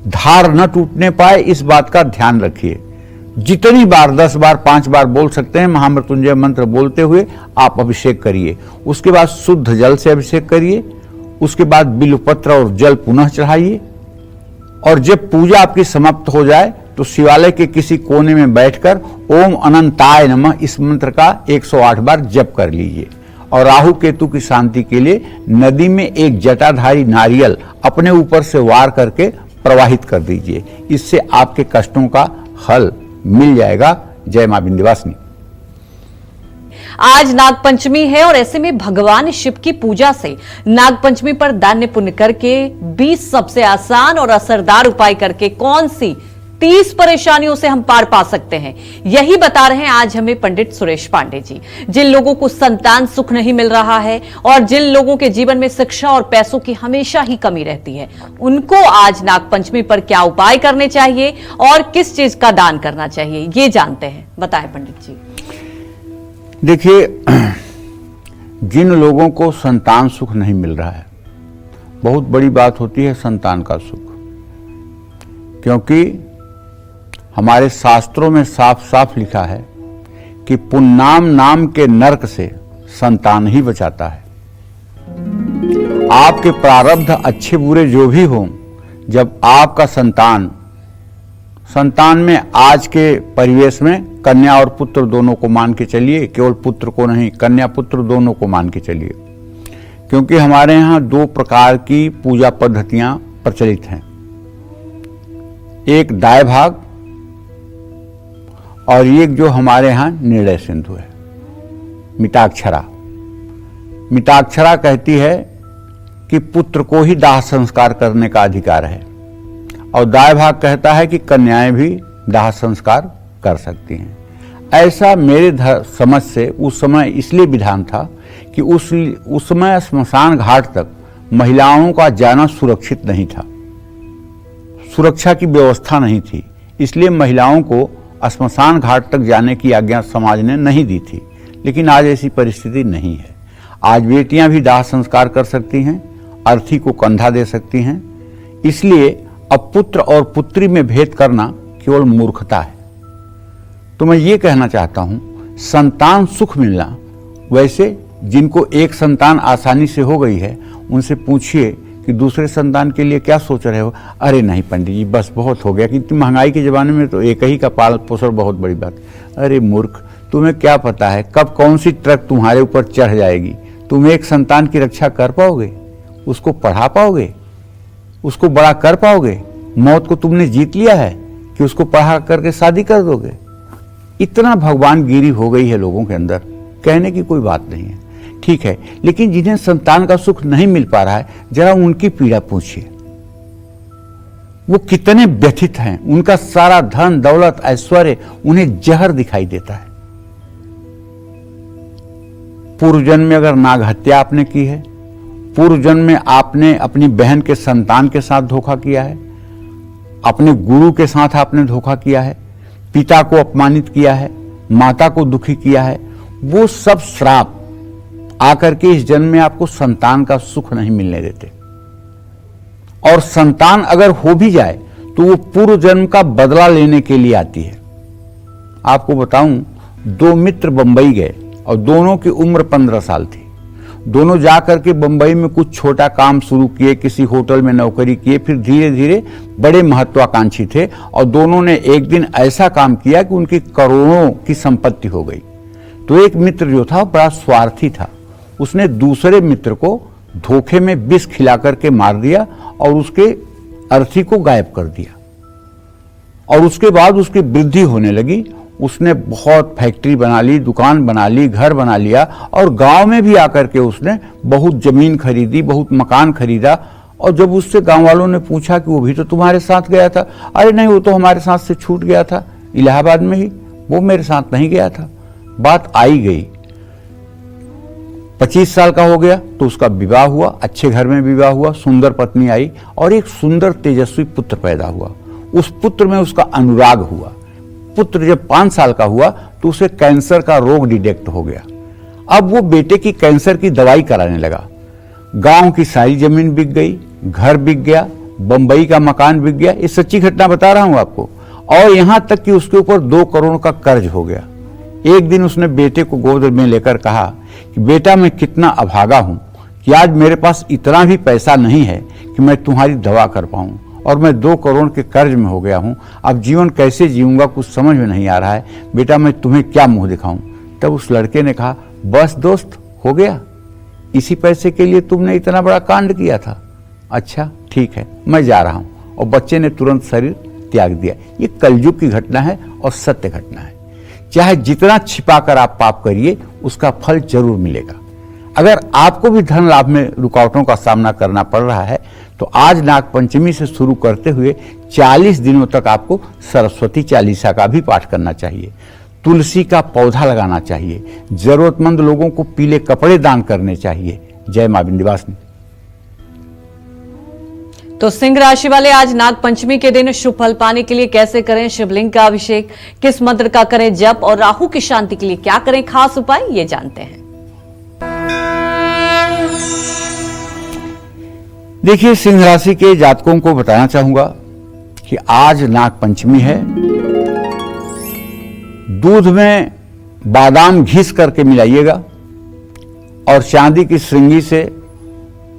धार न टूटने पाए इस बात का ध्यान रखिए। जितनी बार 10 बार 5 बार बोल सकते हैं महामृत्युंजय मंत्र बोलते हुए आप अभिषेक करिए। उसके बाद शुद्ध जल से अभिषेक करिए। उसके बाद बिल्वपत्र और जल पुनः चढ़ाइए, और जब पूजा आपकी समाप्त हो जाए तो शिवालय के किसी कोने में बैठकर ओम अनंताय नमः इस मंत्र का 108 बार जप कर लीजिए। और राहु केतु की शांति के लिए नदी में एक जटाधारी नारियल अपने ऊपर से वार करके प्रवाहित कर दीजिए। इससे आपके कष्टों का हल मिल जाएगा। जय मां विंध्यवासिनी। आज नाग पंचमी है और ऐसे में भगवान शिव की पूजा से नाग पंचमी पर दान पुण्य करके 20 सबसे आसान और असरदार उपाय करके कौन सी 30 परेशानियों से हम पार पा सकते हैं, यही बता रहे हैं आज हमें पंडित सुरेश पांडे जी। जिन लोगों को संतान सुख नहीं मिल रहा है और जिन लोगों के जीवन में शिक्षा और पैसों की हमेशा ही कमी रहती है, उनको आज नाग पंचमी पर क्या उपाय करने चाहिए और किस चीज का दान करना चाहिए, ये जानते हैं। बताएं पंडित जी। देखिए, जिन लोगों को संतान सुख नहीं मिल रहा है, बहुत बड़ी बात होती है संतान का सुख, क्योंकि हमारे शास्त्रों में साफ साफ लिखा है कि पुन्नाम नाम के नरक से संतान ही बचाता है। आपके प्रारब्ध अच्छे बुरे जो भी हों, जब आपका संतान में आज के परिवेश में कन्या और पुत्र दोनों को मान के चलिए, केवल पुत्र को नहीं, कन्या पुत्र दोनों को मान के चलिए, क्योंकि हमारे यहाँ दो प्रकार की पूजा पद्धतियां प्रचलित हैं। एक दाय भाग और एक जो हमारे यहाँ निर्णय सिंधु है, मिताक्षरा। मिताक्षरा कहती है कि पुत्र को ही दाह संस्कार करने का अधिकार है, और दाय भाग कहता है कि कन्याएं भी दाह संस्कार कर सकती हैं। ऐसा मेरे समझ से उस समय इसलिए विधान था कि उस समय स्मशान घाट तक महिलाओं का जाना सुरक्षित नहीं था, सुरक्षा की व्यवस्था नहीं थी, इसलिए महिलाओं को स्मशान घाट तक जाने की आज्ञा समाज ने नहीं दी थी। लेकिन आज ऐसी परिस्थिति नहीं है। आज बेटियां भी दाह संस्कार कर सकती हैं, अर्थी को कंधा दे सकती हैं। इसलिए अब पुत्र और पुत्री में भेद करना केवल मूर्खता है। तो मैं ये कहना चाहता हूं, संतान सुख मिलना, वैसे जिनको एक संतान आसानी से हो गई है उनसे पूछिए कि दूसरे संतान के लिए क्या सोच रहे हो। अरे नहीं पंडित जी, बस बहुत हो गया, कि इतनी महंगाई के ज़माने में तो एक ही का पालन पोषण बहुत बड़ी बात। अरे मूर्ख, तुम्हें क्या पता है कब कौन सी ट्रक तुम्हारे ऊपर चढ़ जाएगी। तुम एक संतान की रक्षा कर पाओगे, उसको पढ़ा पाओगे, उसको बड़ा कर पाओगे? मौत को तुमने जीत लिया है कि उसको पढ़ा करके शादी कर दोगे? इतना भगवान गिरी हो गई है लोगों के अंदर, कहने की कोई बात नहीं है। ठीक है, लेकिन जिन्हें संतान का सुख नहीं मिल पा रहा है, जरा उनकी पीड़ा पूछिए, वो कितने व्यथित हैं। उनका सारा धन दौलत ऐश्वर्य उन्हें जहर दिखाई देता है। पूर्व जन्म में अगर नाग हत्या आपने की है, पूर्व जन्म में आपने अपनी बहन के संतान के साथ धोखा किया है, अपने गुरु के साथ आपने धोखा किया है, पिता को अपमानित किया है, माता को दुखी किया है, वो सब श्राप आकर के इस जन्म में आपको संतान का सुख नहीं मिलने देते। और संतान अगर हो भी जाए तो वो पूर्व जन्म का बदला लेने के लिए आती है। आपको बताऊं, दो मित्र बंबई गए और दोनों की उम्र 15 साल थी। दोनों जाकर के बंबई में कुछ छोटा काम शुरू किए, किसी होटल में नौकरी किए, फिर धीरे धीरे बड़े महत्वाकांक्षी थे और दोनों ने एक दिन ऐसा काम किया कि उनकी करोड़ों की संपत्ति हो गई। तो एक मित्र जो था बड़ा स्वार्थी था, उसने दूसरे मित्र को धोखे में विष खिला करके मार दिया और उसके अर्थी को गायब कर दिया। और उसके बाद उसकी वृद्धि होने लगी, उसने बहुत फैक्ट्री बना ली, दुकान बना ली, घर बना लिया, और गांव में भी आकर के उसने बहुत जमीन खरीदी, बहुत मकान खरीदा। और जब उससे गांव वालों ने पूछा कि वो भी तो तुम्हारे साथ गया था, अरे नहीं, वो तो हमारे साथ से छूट गया था इलाहाबाद में ही, वो मेरे साथ नहीं गया था। बात आई गई, 25 साल का हो गया तो उसका विवाह हुआ, अच्छे घर में विवाह हुआ, सुंदर पत्नी आई और एक सुंदर तेजस्वी पुत्र पैदा हुआ। उस पुत्र में उसका अनुराग हुआ। पुत्र जब 5 साल का हुआ तो उसे कैंसर का रोग डिटेक्ट हो गया। अब वो बेटे की कैंसर की दवाई कराने लगा। गांव की सारी जमीन बिक गई, घर बिक गया, बंबई का मकान बिक गया। ये सच्ची घटना बता रहा हूं आपको। और यहां तक कि उसके ऊपर 2 करोड़ का कर्ज हो गया। एक दिन उसने बेटे को गोद में लेकर कहा कि बेटा, मैं कितना अभागा हूं कि आज मेरे पास इतना भी पैसा नहीं है कि मैं तुम्हारी दवा कर पाऊं, और मैं 2 करोड़ के कर्ज में हो गया हूं। अब जीवन कैसे जीऊंगा कुछ समझ में नहीं आ रहा है। बेटा, मैं तुम्हें क्या मुंह दिखाऊं? तब उस लड़के ने कहा, बस दोस्त, हो गया, इसी पैसे के लिए तुमने इतना बड़ा कांड किया था? अच्छा ठीक है, मैं जा रहा हूं। और बच्चे ने तुरंत शरीर त्याग दिया। ये कलयुग की घटना है और सत्य घटना है। चाहे जितना छिपाकर आप पाप करिए, उसका फल जरूर मिलेगा। अगर आपको भी धन लाभ में रुकावटों का सामना करना पड़ रहा है तो आज नागपंचमी से शुरू करते हुए 40 दिनों तक आपको सरस्वती चालीसा का भी पाठ करना चाहिए, तुलसी का पौधा लगाना चाहिए, जरूरतमंद लोगों को पीले कपड़े दान करने चाहिए। जय मां विंध्यवासिनी। तो सिंह राशि वाले आज नाग पंचमी के दिन शुभ फल पाने के लिए कैसे करें शिवलिंग का अभिषेक, किस मंत्र का करें जप, और राहु की शांति के लिए क्या करें खास उपाय, ये जानते हैं। देखिए, सिंह राशि के जातकों को बताना चाहूंगा कि आज नाग पंचमी है। दूध में बादाम घिस करके मिलाइएगा और चांदी की श्रृंगी से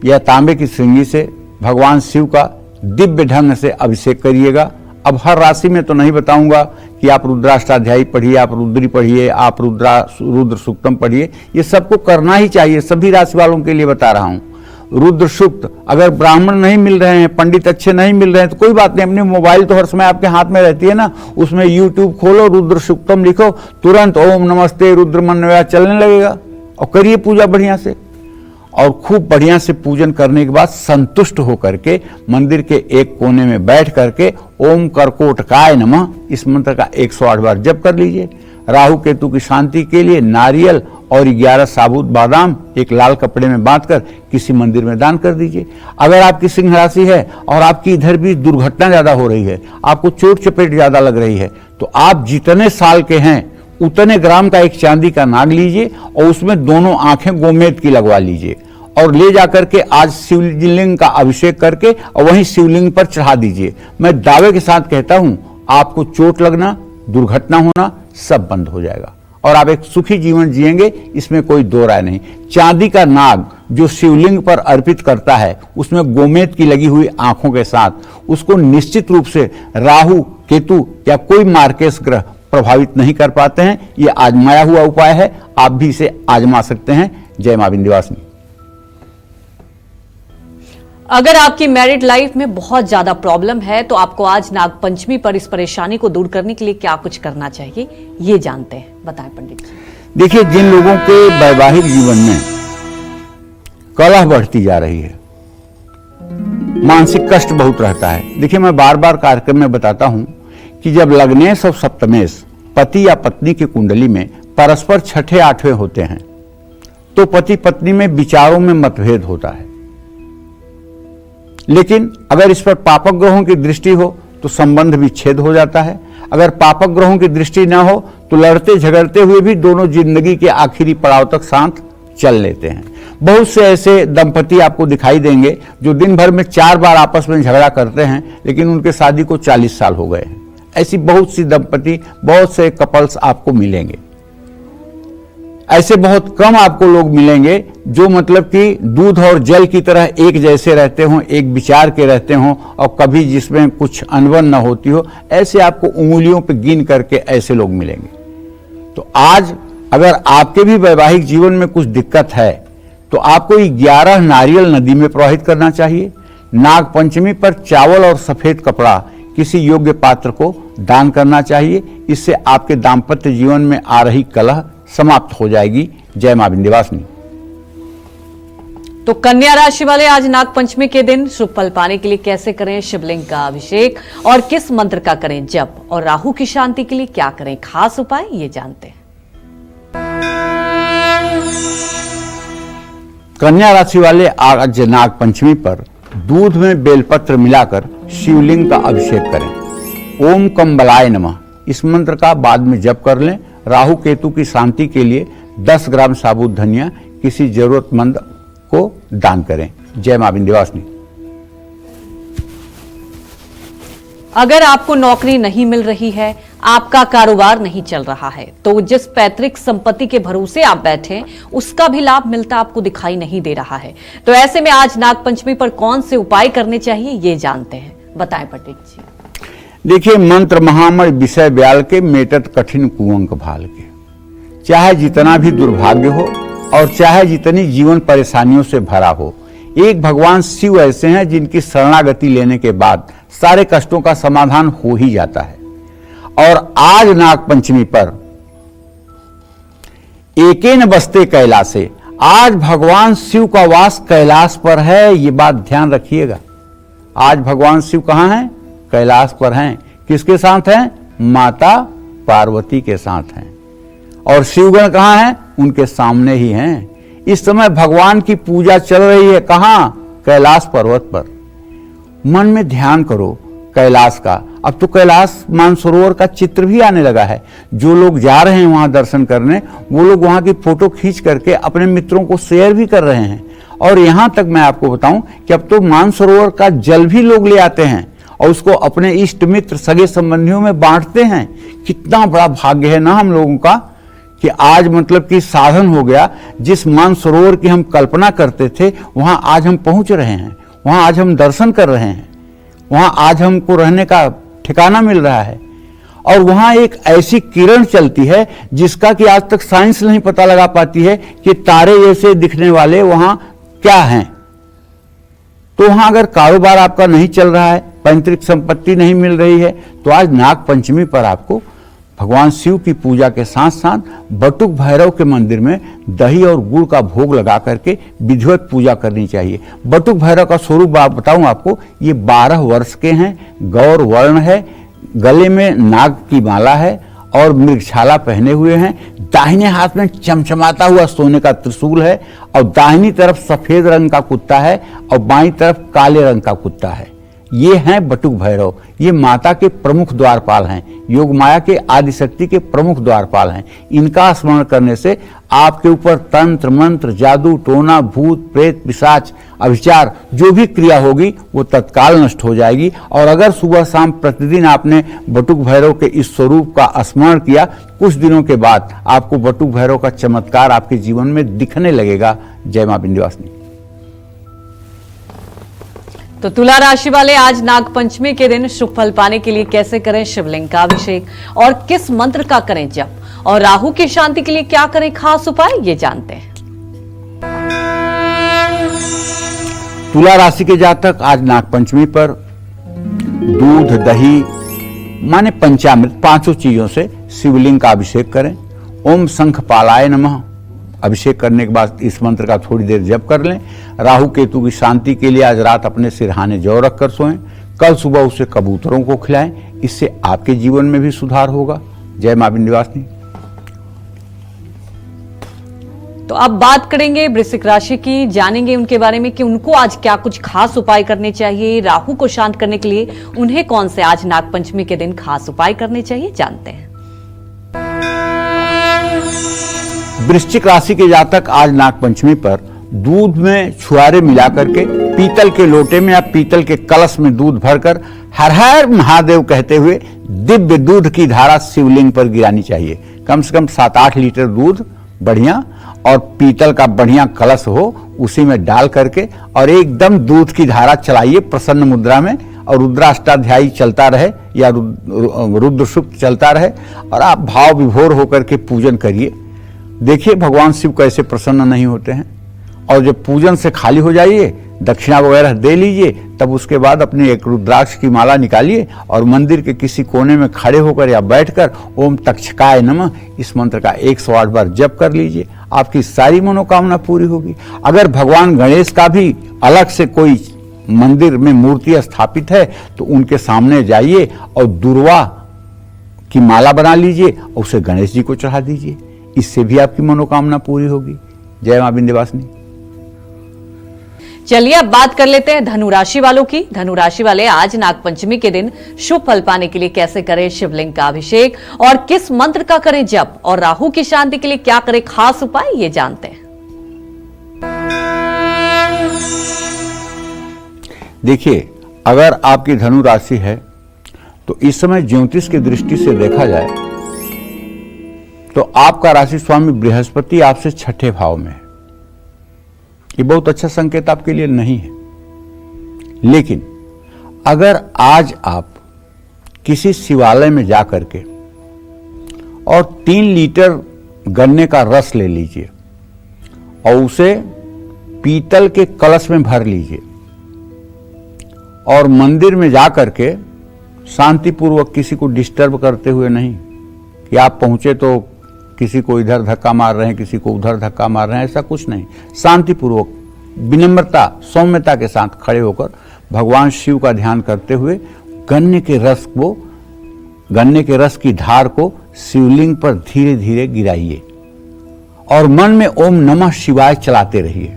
या तांबे की श्रृंगी से भगवान शिव का दिव्य ढंग से अभिषेक करिएगा। अब हर राशि में तो नहीं बताऊंगा कि आप रुद्राष्टाध्यायी पढ़िए, आप रुद्री पढ़िए, आप रुद्र सूक्तम पढ़िए, ये सबको करना ही चाहिए, सभी राशि वालों के लिए बता रहा हूं। रुद्र सूक्त अगर ब्राह्मण नहीं मिल रहे हैं, पंडित अच्छे नहीं मिल रहे हैं तो कोई बात नहीं, अपने मोबाइल तो हर समय आपके हाथ में रहती है ना, उसमें यूट्यूब खोलो, रुद्र सूक्तम लिखो, तुरंत ओम नमस्ते रुद्र मंत्र चलने लगेगा और करिए पूजा बढ़िया से। और खूब बढ़िया से पूजन करने के बाद संतुष्ट होकर के मंदिर के एक कोने में बैठ करके ओम कर्कोटकाय नमः इस मंत्र का 108 बार जप कर लीजिए। राहु केतु की शांति के लिए नारियल और 11 साबुत बादाम एक लाल कपड़े में बांधकर किसी मंदिर में दान कर दीजिए। अगर आपकी सिंह राशि है और आपकी इधर भी दुर्घटना ज्यादा हो रही है, आपको चोट चपेट ज्यादा लग रही है, तो आप जितने साल के हैं उतने ग्राम का एक चांदी का नाग लीजिए और उसमें दोनों आंखें गोमेद की लगवा लीजिए और ले जाकर के आज शिवलिंग का अभिषेक करके और वहीं शिवलिंग पर चढ़ा दीजिए। मैं दावे के साथ कहता हूं आपको चोट लगना, दुर्घटना होना सब बंद हो जाएगा और आप एक सुखी जीवन जिएंगे, इसमें कोई दो राय नहीं। चांदी का नाग जो शिवलिंग पर अर्पित करता है उसमें गोमेद की लगी हुई आंखों के साथ उसको निश्चित रूप से राहु केतु या कोई मार्केश ग्रह प्रभावित नहीं कर पाते हैं। ये आजमाया हुआ उपाय है, आप भी इसे आजमा सकते हैं। जय मां विंध्यवासिनी। अगर आपकी मैरिड लाइफ में बहुत ज्यादा प्रॉब्लम है तो आपको आज नागपंचमी पर इस परेशानी को दूर करने के लिए क्या कुछ करना चाहिए, ये जानते हैं, बताएं पंडित जी। देखिए, जिन लोगों के वैवाहिक जीवन में कलह बढ़ती जा रही है, मानसिक कष्ट बहुत रहता है। देखिए, मैं बार बार कार्यक्रम में बताता हूं कि जब लग्नेश और सप्तमेश पति या पत्नी की कुंडली में परस्पर छठे आठवें होते हैं तो पति पत्नी में विचारों में मतभेद होता है। लेकिन अगर इस पर पापक ग्रहों की दृष्टि हो तो संबंध विच्छेद हो जाता है। अगर पापक ग्रहों की दृष्टि ना हो तो लड़ते झगड़ते हुए भी दोनों जिंदगी के आखिरी पड़ाव तक साथ चल लेते हैं। बहुत से ऐसे दंपति आपको दिखाई देंगे जो दिन भर में 4 बार आपस में झगड़ा करते हैं, लेकिन उनके शादी को 40 साल हो गए हैं। ऐसी बहुत सी दंपति, बहुत से कपल्स आपको मिलेंगे। ऐसे बहुत कम आपको लोग मिलेंगे जो मतलब कि दूध और जल की तरह एक जैसे रहते हों, एक विचार के रहते हों और कभी जिसमें कुछ अनबन न होती हो। ऐसे आपको उंगलियों पे गिन करके ऐसे लोग मिलेंगे। तो आज अगर आपके भी वैवाहिक जीवन में कुछ दिक्कत है तो आपको 11 नारियल नदी में प्रवाहित करना चाहिए। नाग पंचमी पर चावल और सफेद कपड़ा किसी योग्य पात्र को दान करना चाहिए। इससे आपके दाम्पत्य जीवन में आ रही कलह समाप्त हो जाएगी। जय मां विंध्यवासिनी। तो कन्या राशि वाले आज नागपंचमी के दिन शुभ फल पाने के लिए कैसे करें शिवलिंग का अभिषेक और किस मंत्र का करें जप, और राहु की शांति के लिए क्या करें खास उपाय, ये जानते हैं। कन्या राशि वाले आज नागपंचमी पर दूध में बेलपत्र मिलाकर शिवलिंग का अभिषेक करें। ओम कंबलाय नमः इस मंत्र का बाद में जप कर लें। राहु केतु की शांति के लिए 10 ग्राम साबुत धनिया किसी जरूरतमंद को दान करें। जय मां विंध्यवासिनी। अगर आपको नौकरी नहीं मिल रही है, आपका कारोबार नहीं चल रहा है, तो जिस पैतृक संपत्ति के भरोसे आप बैठे उसका भी लाभ मिलता आपको दिखाई नहीं दे रहा है, तो ऐसे में आज नागपंचमी पर कौन से उपाय करने चाहिए, ये जानते हैं, बताएं पंडित जी। देखिए, मंत्र महामय विषय ब्याल के मेटत कठिन कुअंक भाल के। चाहे जितना भी दुर्भाग्य हो और चाहे जितनी जीवन परेशानियों से भरा हो, एक भगवान शिव ऐसे हैं जिनकी शरणागति लेने के बाद सारे कष्टों का समाधान हो ही जाता है। और आज नागपंचमी पर एकेन बसते कैलाशे, आज भगवान शिव का वास कैलाश पर है, ये बात ध्यान रखिएगा। आज भगवान शिव कहां हैं? कैलाश पर हैं। किसके साथ हैं? माता पार्वती के साथ हैं। और शिवगण कहां हैं? उनके सामने ही हैं। इस समय भगवान की पूजा चल रही है। कहां? कैलाश पर्वत पर। मन में ध्यान करो कैलाश का। अब तो कैलाश मानसरोवर का चित्र भी आने लगा है। जो लोग जा रहे हैं वहां दर्शन करने, वो लोग वहां की फोटो खींच करके अपने मित्रों को शेयर भी कर रहे हैं। और यहां तक मैं आपको बताऊं कि अब तो मानसरोवर का जल भी लोग ले आते हैं और उसको अपने इष्ट मित्र सगे संबंधियों में बांटते हैं। कितना बड़ा भाग्य है ना हम लोगों का कि आज मतलब कि साधन हो गया। जिस मानसरोवर की हम कल्पना करते थे वहां आज हम पहुंच रहे हैं, वहां आज हम दर्शन कर रहे हैं, वहां आज हमको रहने का ठिकाना मिल रहा है। और वहां एक ऐसी किरण चलती है जिसका कि आज तक साइंस नहीं पता लगा पाती है कि तारे जैसे दिखने वाले वहां क्या हैं। तो वहां अगर कारोबार आपका नहीं चल रहा है, पैतृक संपत्ति नहीं मिल रही है, तो आज नाग पंचमी पर आपको भगवान शिव की पूजा के साथ साथ बटुक भैरव के मंदिर में दही और गुड़ का भोग लगा करके विधिवत पूजा करनी चाहिए। बटुक भैरव का स्वरूप बताऊं आपको, ये 12 वर्ष के हैं, गौर वर्ण है, गले में नाग की माला है और मृगछाला पहने हुए हैं। दाहिने हाथ में चमचमाता हुआ सोने का त्रिशूल है और दाहिनी तरफ सफेद रंग का कुत्ता है और बाईं तरफ काले रंग का कुत्ता है। ये हैं बटुक भैरव। ये माता के प्रमुख द्वारपाल हैं, योग माया के आदिशक्ति के प्रमुख द्वारपाल हैं। इनका स्मरण करने से आपके ऊपर तंत्र मंत्र, जादू टोना, भूत प्रेत, पिशाच, अभिचार जो भी क्रिया होगी वो तत्काल नष्ट हो जाएगी। और अगर सुबह शाम प्रतिदिन आपने बटुक भैरव के इस स्वरूप का स्मरण किया, कुछ दिनों के बाद आपको बटुक भैरव का चमत्कार आपके जीवन में दिखने लगेगा। जय मां विंध्यवासिनी। तो तुला राशि वाले आज नाग पंचमी के दिन शुभ फल पाने के लिए कैसे करें शिवलिंग का अभिषेक और किस मंत्र का करें जप, और राहु की शांति के लिए क्या करें खास उपाय, ये जानते हैं। तुला राशि के जातक आज नाग पंचमी पर दूध, दही माने पंचामृत, 5 चीजों से शिवलिंग का अभिषेक करें। ओम शंखपालाय नमः अभिषेक करने के बाद इस मंत्र का थोड़ी देर जप कर लें। राहु केतु की शांति के लिए आज रात अपने सिरहाने जौ रख कर सोएं। कल सुबह उसे कबूतरों को खिलाएं, इससे आपके जीवन में भी सुधार होगा। जय मां विंध्यवासिनी। तो अब बात करेंगे वृश्चिक राशि की, जानेंगे उनके बारे में कि उनको आज क्या कुछ खास उपाय करने चाहिए, राहु को शांत करने के लिए उन्हें कौन से आज नाग पंचमी के दिन खास उपाय करने चाहिए, जानते हैं। वृश्चिक राशि के जातक आज नाग पंचमी पर दूध में छुआरे मिलाकर के पीतल के लोटे में या पीतल के कलश में दूध भरकर हर हर महादेव कहते हुए दिव्य दूध की धारा शिवलिंग पर गिरानी चाहिए। कम से कम 7-8 लीटर दूध बढ़िया और पीतल का बढ़िया कलश हो, उसी में डाल करके और एकदम दूध की धारा चलाइए प्रसन्न मुद्रा में, और रुद्राष्टाध्यायी चलता रहे या रुद्र सूक्त चलता रहे और आप भाव विभोर होकर के पूजन करिए। देखिए भगवान शिव कैसे प्रसन्न नहीं होते हैं। और जब पूजन से खाली हो जाइए, दक्षिणा वगैरह दे लीजिए, तब उसके बाद अपनी एक रुद्राक्ष की माला निकालिए और मंदिर के किसी कोने में खड़े होकर या बैठकर ओम तक्षकाय नमः इस मंत्र का 108 बार जप कर लीजिए। आपकी सारी मनोकामना पूरी होगी। अगर भगवान गणेश का भी अलग से कोई मंदिर में मूर्ति स्थापित है तो उनके सामने जाइए और दुर्वा की माला बना लीजिए और उसे गणेश जी को चढ़ा दीजिए। इससे भी आपकी मनोकामना पूरी होगी। जय मां विंध्यवासिनी। चलिए अब बात कर लेते हैं धनु राशि वालों की। धनु राशि वाले आज नाग पंचमी के दिन शुभ फल पाने के लिए कैसे करें शिवलिंग का अभिषेक और किस मंत्र का करें जप, और राहु की शांति के लिए क्या करें खास उपाय, ये जानते हैं। देखिए, अगर आपकी धनु राशि है तो इस समय ज्योतिष की दृष्टि से देखा जाए तो आपका राशि स्वामी बृहस्पति आपसे 6ठे भाव में है। ये बहुत अच्छा संकेत आपके लिए नहीं है। लेकिन अगर आज आप किसी शिवालय में जाकर के और 3 लीटर गन्ने का रस ले लीजिए और उसे पीतल के कलश में भर लीजिए और मंदिर में जाकर के शांतिपूर्वक, किसी को डिस्टर्ब करते हुए नहीं कि आप पहुंचे तो किसी को इधर धक्का मार रहे हैं, किसी को उधर धक्का मार रहे हैं, ऐसा कुछ नहीं। शांतिपूर्वक, विनम्रता, सौम्यता के साथ खड़े होकर भगवान शिव का ध्यान करते हुए गन्ने के रस की धार को शिवलिंग पर धीरे धीरे गिराइए और मन में ओम नमः शिवाय चलाते रहिए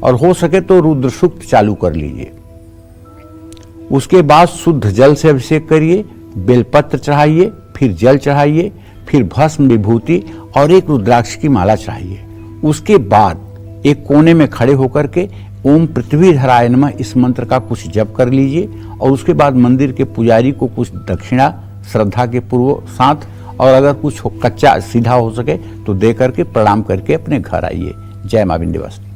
और हो सके तो रुद्र सूक्त चालू कर लीजिए। उसके बाद शुद्ध जल से अभिषेक करिए, बेलपत्र चढ़ाइए, फिर जल चढ़ाइए, फिर भस्म विभूति और एक रुद्राक्ष की माला चढ़ाइए। उसके बाद एक कोने में खड़े होकर के ओम पृथ्वीधराय नमः इस मंत्र का कुछ जप कर लीजिए और उसके बाद मंदिर के पुजारी को कुछ दक्षिणा श्रद्धा के पूर्व साथ और अगर कुछ कच्चा सीधा हो सके तो दे करके प्रणाम करके अपने घर आइए। जय मां विंध्यवासिनी।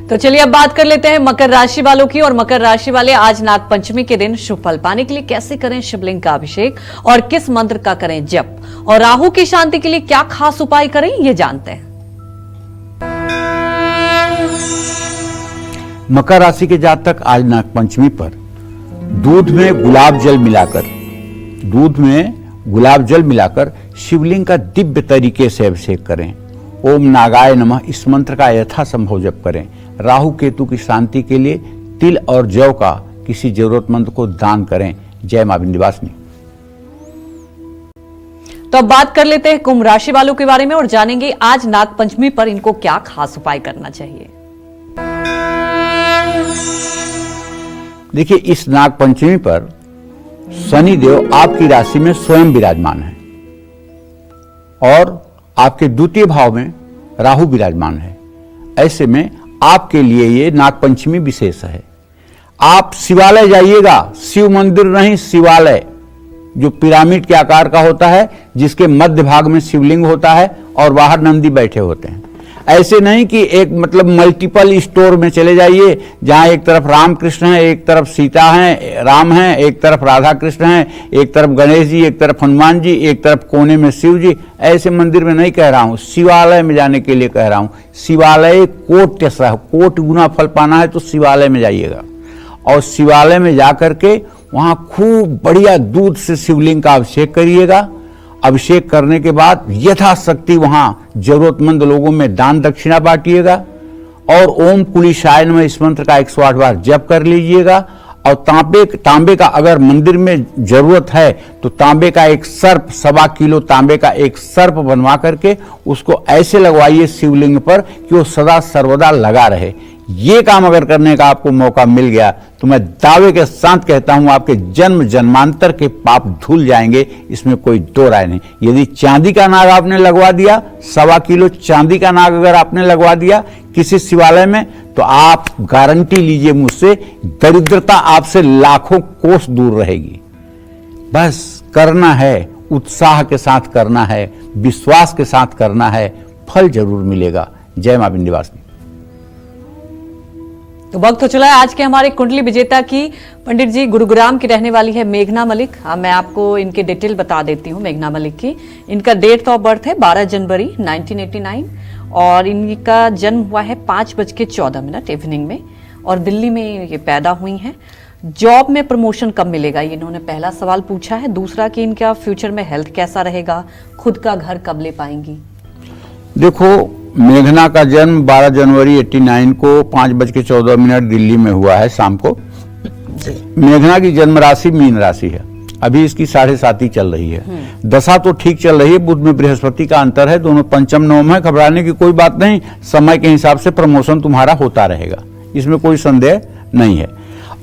तो चलिए अब बात कर लेते हैं मकर राशि वालों की। और मकर राशि वाले आज नाग पंचमी के दिन शुभ फल पाने के लिए कैसे करें शिवलिंग का अभिषेक और किस मंत्र का करें जप, और राहु की शांति के लिए क्या खास उपाय करें, ये जानते हैं। मकर राशि के जातक आज नाग पंचमी पर दूध में गुलाब जल मिलाकर शिवलिंग का दिव्य तरीके से अभिषेक करें। ओम नागाय नमः इस मंत्र का यथासंभव जप करें। राहु केतु की शांति के लिए तिल और जौ का किसी जरूरतमंद को दान करें। जय मां विंध्यवासिनी। तो अब बात कर लेते हैं कुंभ राशि वालों के बारे में और जानेंगे आज नाग पंचमी पर इनको क्या खास उपाय करना चाहिए। देखिए, इस नाग पंचमी पर शनिदेव आपकी राशि में स्वयं विराजमान है और आपके द्वितीय भाव में राहु विराजमान है। ऐसे में आपके लिए ये नाग पंचमी विशेष है। आप शिवालय जाइएगा, शिव मंदिर नहीं शिवालय, जो पिरामिड के आकार का होता है, जिसके मध्य भाग में शिवलिंग होता है और बाहर नंदी बैठे होते हैं। ऐसे नहीं कि एक मल्टीपल स्टोर में चले जाइए जहां एक तरफ राम कृष्ण है, एक तरफ सीता है, राम है, एक तरफ राधा कृष्ण है, एक तरफ गणेश जी, एक तरफ हनुमान जी, एक तरफ कोने में शिव जी। ऐसे मंदिर में नहीं कह रहा हूं, शिवालय में जाने के लिए कह रहा हूं। शिवालय कोट गुना फल पाना है तो शिवालय में जाइएगा और शिवालय में जाकर के वहां खूब बढ़िया दूध से शिवलिंग का अभिषेक करिएगा। अभिषेक करने के बाद यथाशक्ति वहां जरूरतमंद लोगों में दान दक्षिणा बांटिएगा और ओम कुलिशाय नमः इस मंत्र का 108 बार जप कर लीजिएगा। और तांबे का अगर मंदिर में जरूरत है तो तांबे का एक सर्प, 1.25 किलो तांबे का एक सर्प बनवा करके उसको ऐसे लगवाइए शिवलिंग पर कि वो सदा सर्वदा लगा रहे। ये काम अगर करने का आपको मौका मिल गया तो मैं दावे के साथ कहता हूं आपके जन्म जन्मांतर के पाप धुल जाएंगे, इसमें कोई दो राय नहीं। यदि चांदी का नाग आपने लगवा दिया, 1.25 किलो चांदी का नाग अगर आपने लगवा दिया किसी शिवालय में, तो आप गारंटी लीजिए मुझसे, दरिद्रता आपसे लाखों कोस दूर रहेगी। बस करना है, उत्साह के साथ करना है, विश्वास के साथ करना है, फल जरूर मिलेगा। जय मां विंध्यवासिनी। तो वक्त हो चला है आज के हमारे कुंडली विजेता की। पंडित जी, गुरुग्राम की रहने वाली है मेघना मलिक। मैं आपको इनके डिटेल बता देती हूँ मेघना मलिक की। इनका डेट ऑफ बर्थ है 12 जनवरी 1989 और इनका जन्म हुआ है 5:14 इवनिंग में और दिल्ली में ये पैदा हुई हैं। जॉब में प्रमोशन कब मिलेगा, ये इन्होंने पहला सवाल पूछा है। दूसरा कि इनका फ्यूचर में हेल्थ कैसा रहेगा, खुद का घर कब ले पाएंगी। देखो, मेघना का जन्म 12 जनवरी 89 को 5:14 दिल्ली में हुआ है शाम को। मेघना की जन्म राशि मीन राशि है। अभी इसकी 7.5 चल रही है। दशा तो ठीक चल रही है, बुध में बृहस्पति का अंतर है, दोनों पंचम नवम है। घबराने की कोई बात नहीं, समय के हिसाब से प्रमोशन तुम्हारा होता रहेगा, इसमें कोई संदेह नहीं है।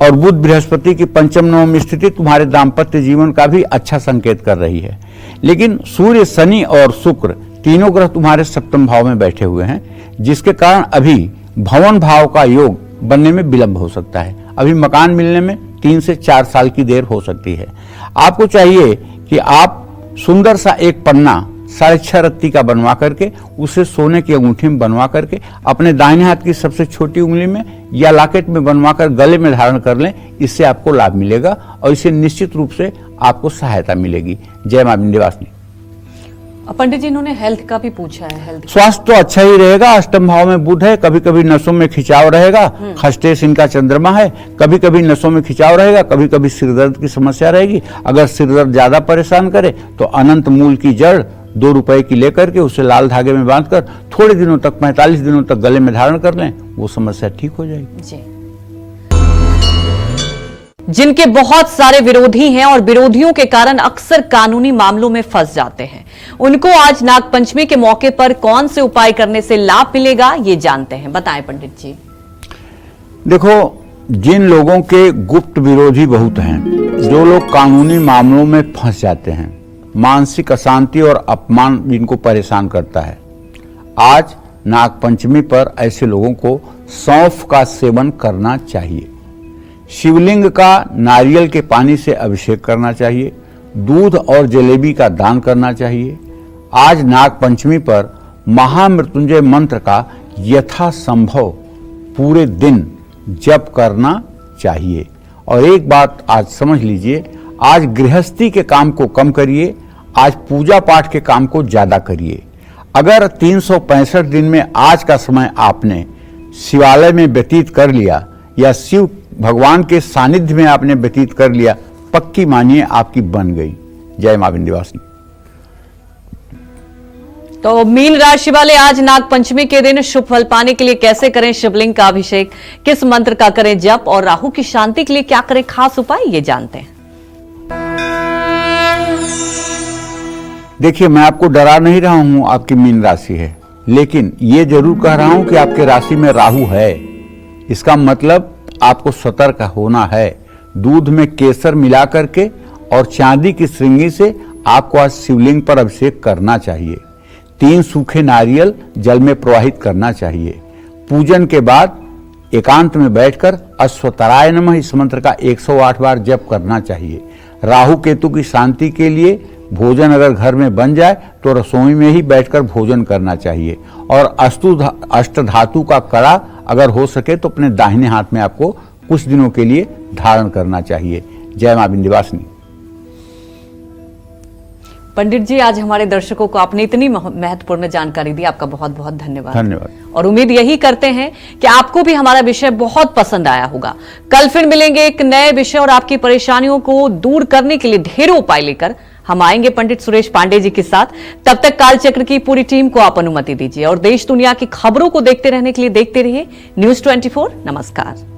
और बुध बृहस्पति की पंचम नवम स्थिति तुम्हारे दाम्पत्य जीवन का भी अच्छा संकेत कर रही है। लेकिन सूर्य, शनि और शुक्र तीनों ग्रह तुम्हारे सप्तम भाव में बैठे हुए हैं, जिसके कारण अभी भवन भाव का योग बनने में विलंब हो सकता है। अभी मकान मिलने में 3 से 4 साल की देर हो सकती है। आपको चाहिए कि आप सुंदर सा एक पन्ना 6.5 रत्ती का बनवा करके उसे सोने की अंगूठी में बनवा करके अपने दाहिने हाथ की सबसे छोटी उंगली में या लॉकेट में बनवा कर गले में धारण कर लें। इससे आपको लाभ मिलेगा और इससे निश्चित रूप से आपको सहायता मिलेगी। जय मां विंध्यवासिनी। पंडित जी, इन्होंने हेल्थ का भी पूछा है। हेल्थ स्वास्थ्य तो अच्छा ही रहेगा। अष्टम भाव में बुध है, कभी कभी नसों में खिंचाव रहेगा। खस्टेश इनका चंद्रमा है, कभी कभी नसों में खिंचाव रहेगा, कभी कभी सिरदर्द की समस्या रहेगी। अगर सिरदर्द ज्यादा परेशान करे तो अनंत मूल की जड़ 2 रुपए की लेकर के उसे लाल धागे में बांधकर थोड़े दिनों तक, 45 दिनों तक गले में धारण कर लें, वो समस्या ठीक हो जाएगी। जी। जिनके बहुत सारे विरोधी हैं और विरोधियों के कारण अक्सर कानूनी मामलों में फंस जाते हैं, उनको आज नागपंचमी के मौके पर कौन से उपाय करने से लाभ मिलेगा, ये जानते हैं। बताएं पंडित जी। देखो, जिन लोगों के गुप्त विरोधी बहुत हैं, जो लोग कानूनी मामलों में फंस जाते हैं, मानसिक अशांति और अपमान जिनको परेशान करता है, आज नागपंचमी पर ऐसे लोगों को सौंफ का सेवन करना चाहिए। शिवलिंग का नारियल के पानी से अभिषेक करना चाहिए। दूध और जलेबी का दान करना चाहिए। आज नाग पंचमी पर महामृत्युंजय मंत्र का यथासंभव पूरे दिन जप करना चाहिए। और एक बात आज समझ लीजिए, आज गृहस्थी के काम को कम करिए, आज पूजा पाठ के काम को ज्यादा करिए। अगर 365 दिन में आज का समय आपने शिवालय में व्यतीत कर लिया या शिव भगवान के सानिध्य में आपने व्यतीत कर लिया, पक्की मानिए आपकी बन गई। जय मां विंध्यवासिनी। तो मीन राशि वाले आज नाग पंचमी के दिन शुभ फल पाने के लिए कैसे करें शिवलिंग का अभिषेक, किस मंत्र का करें जप और राहु की शांति के लिए क्या करें खास उपाय, ये जानते हैं। देखिए, मैं आपको डरा नहीं रहा हूं, आपकी मीन राशि है, लेकिन ये जरूर कह रहा हूं कि आपके राशि में राहु है। इसका मतलब आपको सतर्क होना है। दूध में केसर मिला करके और चांदी की श्रृंगी से आपको आज शिवलिंग पर अभिषेक करना चाहिए। 3 सूखे नारियल जल में प्रवाहित करना चाहिए। पूजन के बाद एकांत में बैठकर अश्वतराय नमः इस मंत्र का 108 बार जप करना चाहिए। राहु केतु की शांति के लिए भोजन अगर घर में बन जाए तो रसोई में ही बैठकर भोजन करना चाहिए। और अष्टधातु का कड़ा अगर हो सके तो अपने दाहिने हाथ में आपको कुछ दिनों के लिए धारण करना चाहिए। जय मां विंध्यवासिनी। पंडित जी, आज हमारे दर्शकों को आपने इतनी महत्वपूर्ण जानकारी दी, आपका बहुत बहुत धन्यवाद। धन्यवाद। और उम्मीद यही करते हैं कि आपको भी हमारा विषय बहुत पसंद आया होगा। कल फिर मिलेंगे एक नए विषय और आपकी परेशानियों को दूर करने के लिए ढेरों उपाय लेकर हम आएंगे पंडित सुरेश पांडे जी के साथ। तब तक कालचक्र की पूरी टीम को आप अनुमति दीजिए और देश दुनिया की खबरों को देखते रहने के लिए देखते रहिए News 24। नमस्कार।